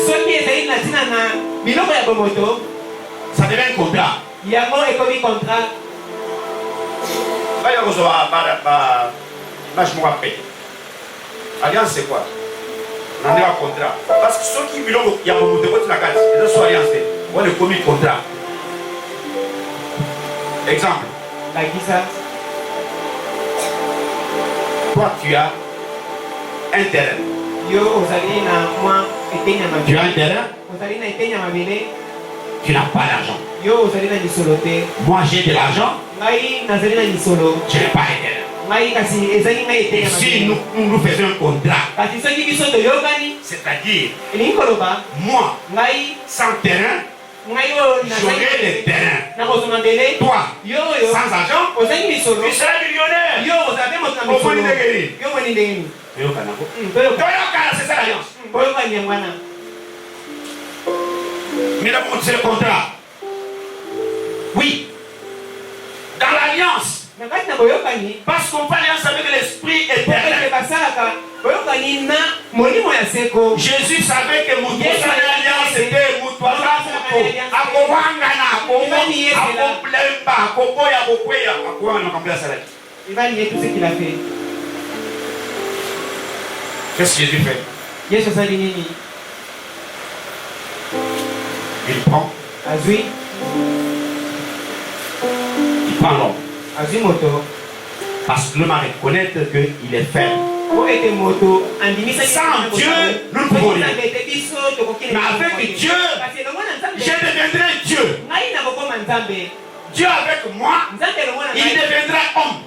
ça devient un contrat. Alliance, c'est quoi? On a un contrat. Parce que ceux qui ont il y a un de votre carte, ils sont alliance. On a commis contrat. Exemple. Toi, tu as un terrain. Tu as un terrain. Tu n'as pas d'argent. Moi, j'ai de l'argent. Je n'ai pas un terrain. Et si nous faisons un contrat, c'est-à-dire, moi, sans terrain, j'aurai le terrain. Toi, sans argent, tu seras millionnaire. C'est ça l'alliance. Mesdames, c'est le contrat. Oui. Dans l'alliance. Parce qu'on fait alliance avec l'esprit éternel. Jésus savait que mon alliance était il va nier tout ce qu'il a fait. Qu'est-ce que Jésus fait? Il prend. Il prend l'homme. Parce que l'homme va reconnaître qu'il est faible. Sans Dieu, nous ne pouvons rien. Mais avec Dieu, je deviendrai Dieu. Dieu avec moi, il deviendra homme.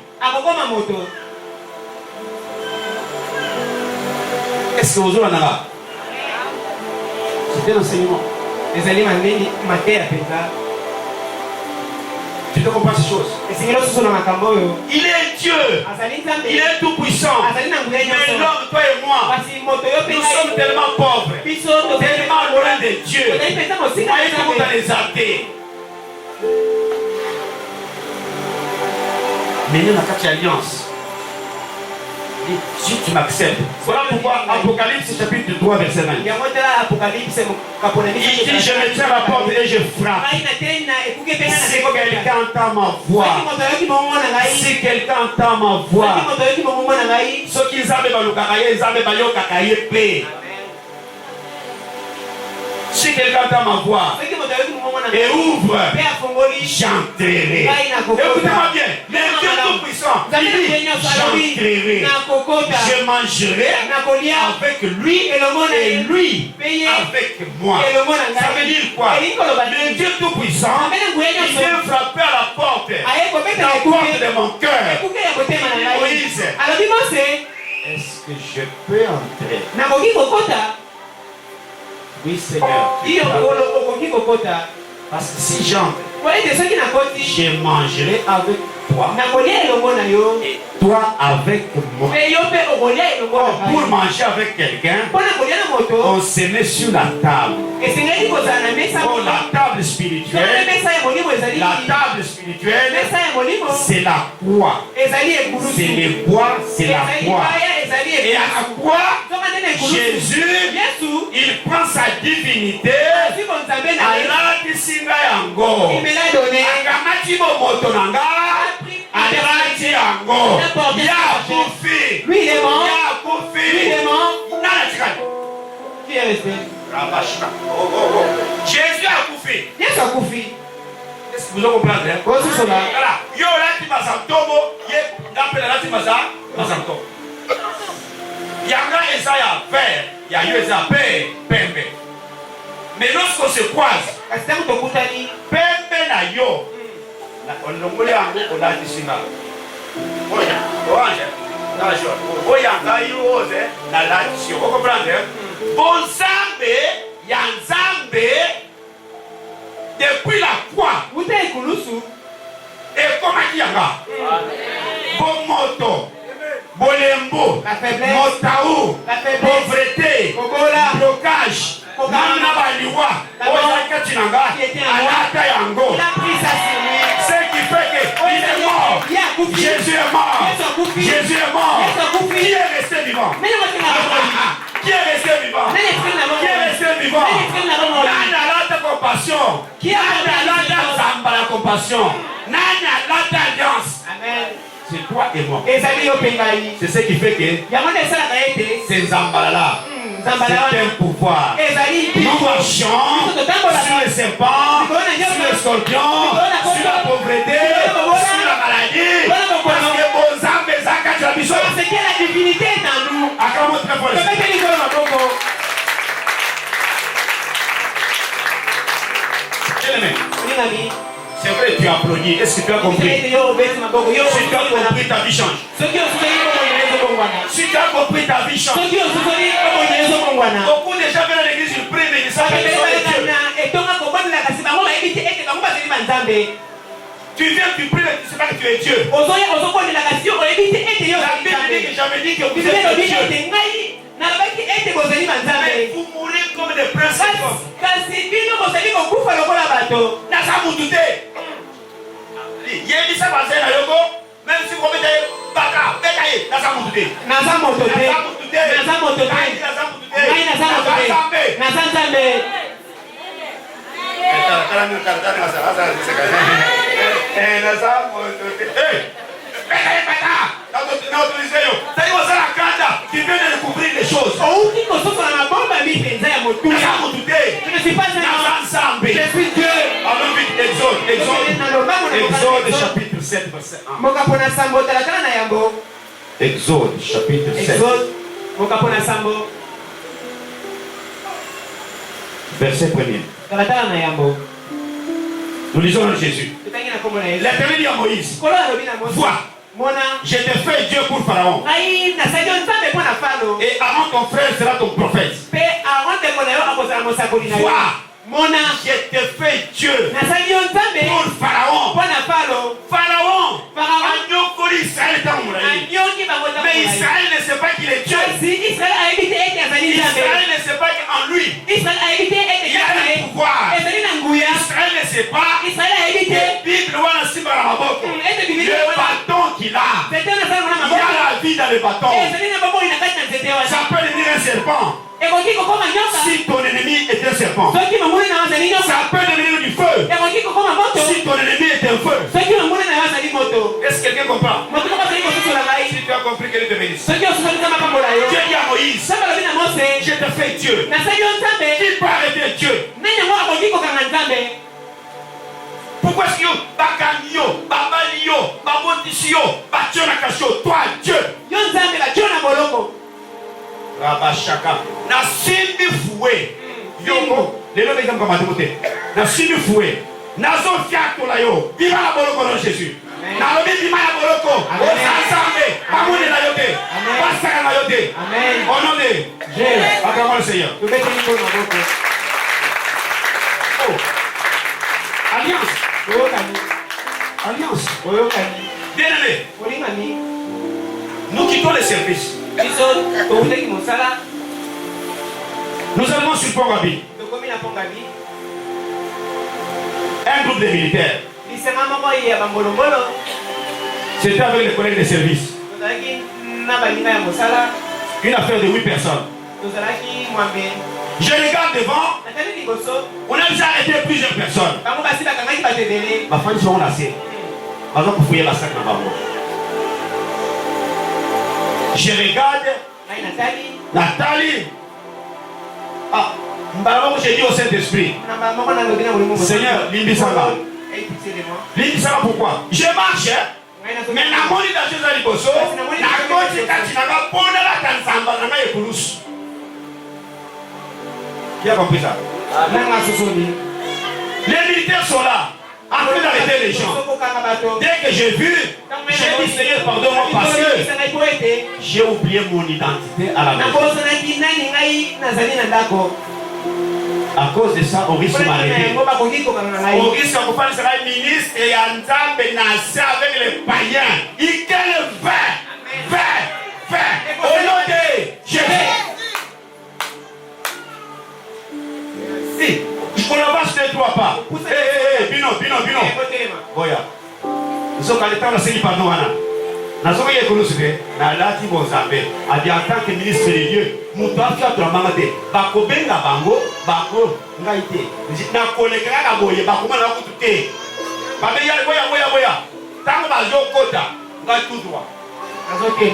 Est-ce que vous avez un c'était l'enseignement. Tu te comprends ces choses? Il est Dieu. Il est tout puissant. Mais l'homme, toi et moi, nous sommes tellement pauvres, tellement loin de Dieu. Voyez comment dans les athées. Mais il y a une alliance. Si tu m'acceptes. Voilà pourquoi Apocalypse chapitre 3 verset 20. Il dit je me tiens à la porte et je frappe. Si quelqu'un entend ma voix. Si quelqu'un entend ma voix. Ce qu'ils avaient dans le kakaye, ils avaient dans le kakaye paix. Si quelqu'un entend ma voix et ouvre, j'entrerai. Écoutez-moi bien, le Dieu Tout-Puissant, il dit, j'entrerai, je mangerai avec lui et lui avec moi. Ça veut dire quoi? Le Dieu Tout-Puissant, il vient frapper à la porte de mon cœur. Moïse, est-ce que je peux entrer? Oui, Seigneur. Parce que si j'entre, Je mangerai avec toi et toi avec moi. Pour manger avec quelqu'un, on se met sur la table. Oh, la table spirituelle, c'est la croix. C'est le bois, c'est la croix. Et à la croix, Jésus, il prend sa divinité. Alati singa yango. Akamati bo moto nanga. Alati yango. Ya koufi. Lui il est mort. Ya koufi. Lui il est mort. Nana chikati. Qui est resté? Rabashka. Oh. Jésus a koufi. Yesu a koufi. Est-ce que vous comprenez? Voilà. Yo lati masantobo. Ye n'appelle lati masantobo. Yanga Esaïa vert. Ya yo Esaïa pembe. Mais lorsqu'on se croise, pembe na yo, on yango olati singa. Oya, orange, na jaune. Oya ngayo oze na lati sio. Vous comprenez? Bon Nzambe, ya Nzambe, depuis la croix, et comment qui yanga? Bon moto, bolembo, motaou, pauvreté, blocage. Nana baliwa, ozaka tinanga, alata yango. Ce qui fait que il est mort. Jésus est mort. Jésus est mort. Qui est resté vivant? Qui est resté vivant? Qui est resté vivant? Nana alata compassion. Nana alata zamba la compassion. Nana alata alliance. C'est toi et moi. C'est ce qui fait que c'est Zambalala. C'est un pouvoir. Nous marchons sur les serpents, sur les scorpions, sur la pauvreté, sur la maladie. Parce que bon Zambé Zaka Chabiso. Parce que la divinité est en nous. Acclamons très fort. C'est vrai, tu applaudis. Est-ce que tu as compris? Si tu as compris, ta vie change. Si tu as compris, ta vie change. Beaucoup de gens viennent à l'église, ils prient, mais ils savent qu'ils sont des dieux. Tu viens, tu pries, mais tu ne sais pas que tu es Dieu. La Bible dit que j'avais dit que vous êtes des dieux. Mais vous mourrez comme des princes. Même si vous mettez baka, bétail, n'a pas monté. Tu viens de découvrir des choses. Je ne suis pas un homme. Je suis Dieu. Allons vite, Exode chapitre 7, verset 1. Exode chapitre 7. Verset 1er. Nous lisons dans Jésus. L'Éternel dit à Moïse, vois, je t'ai fait Dieu pour Pharaon. Et Aaron ton frère sera ton prophète. Vois, je t'ai fait Dieu pour Pharaon. Pharaon Israël est en mais Israël ne sait pas qu'il est Dieu. Israël ne sait pas qu'en lui il a le pouvoir. Israël ne sait pas que le bâton qu'il a, il y a la vie dans le bâton. Ça peut devenir un serpent. Si ton ennemi est un serpent, ça peut devenir du feu. Si ton ennemi est un feu. Est-ce que quelqu'un comprend? Si tu as compris, que Dieu te bénisse. Dieu dit à Moïse, je te fais Dieu. Qui peut arrêter Dieu? Pourquoi est-ce que Bakanio, Babalio, Babotisio, Bachonakasho, toi Dieu? Rabashaka. Na simbi foué. Yoko. Les noms d'exemple comme à démoter. Na simbi foué. Nazo fiato la yo. Viva la boloko dans Jésus. Na lobi viva la boloko. Osansambe. Amoune la yote. Pasaka la yote. Amen. Au nom de Jésus. Acclamons le Seigneur. Oh. Alliance. Alliance. Bien aimé, nous quittons les services. Nous allons sur Pongabi. Un groupe de militaires. C'était avec les collègues de service. Une affaire de 8 personnes. Je regarde devant. On a déjà arrêté plusieurs personnes. Ma famille sont assez. Je regarde Nathalie. Ah, j'ai dit au Saint-Esprit, Seigneur, Limbisanga. Limbisanga pourquoi? Je marche, mais la monnaie d'achat à l'Iboso, la côte est à pour la Tanzamba, la Epoulousse. Qui a compris ça? Les militaires sont là, en train d'arrêter les gens. Dès que j'ai vu, j'ai dit Seigneur, pardonne-moi parce que j'ai oublié mon identité à la maison. À cause de ça, on risque de m'arrêter. On risque de faire un ministre et un Nzambe nassé avec les païens. Il gagne le fait. Au nom de Jésus. Si, je ne vais pas pas. Bino. Voya. Nous sommes allés dans le pardon. Nous sommes allés dans le Lati Bozambe. En tant que ministre des lieux, nous devons faire un mandat. Bakobenga bango, bako, ngaite. Na koleka na boye, bakoma na kutuke. Babe ya boya. Tango bazo kota, nga tout droit.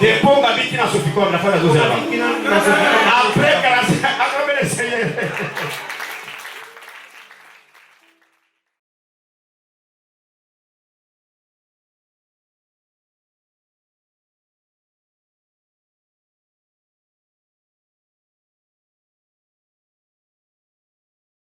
Des ponts habitent dans Sophie comme la fois de la Après 45, après le Seigneur.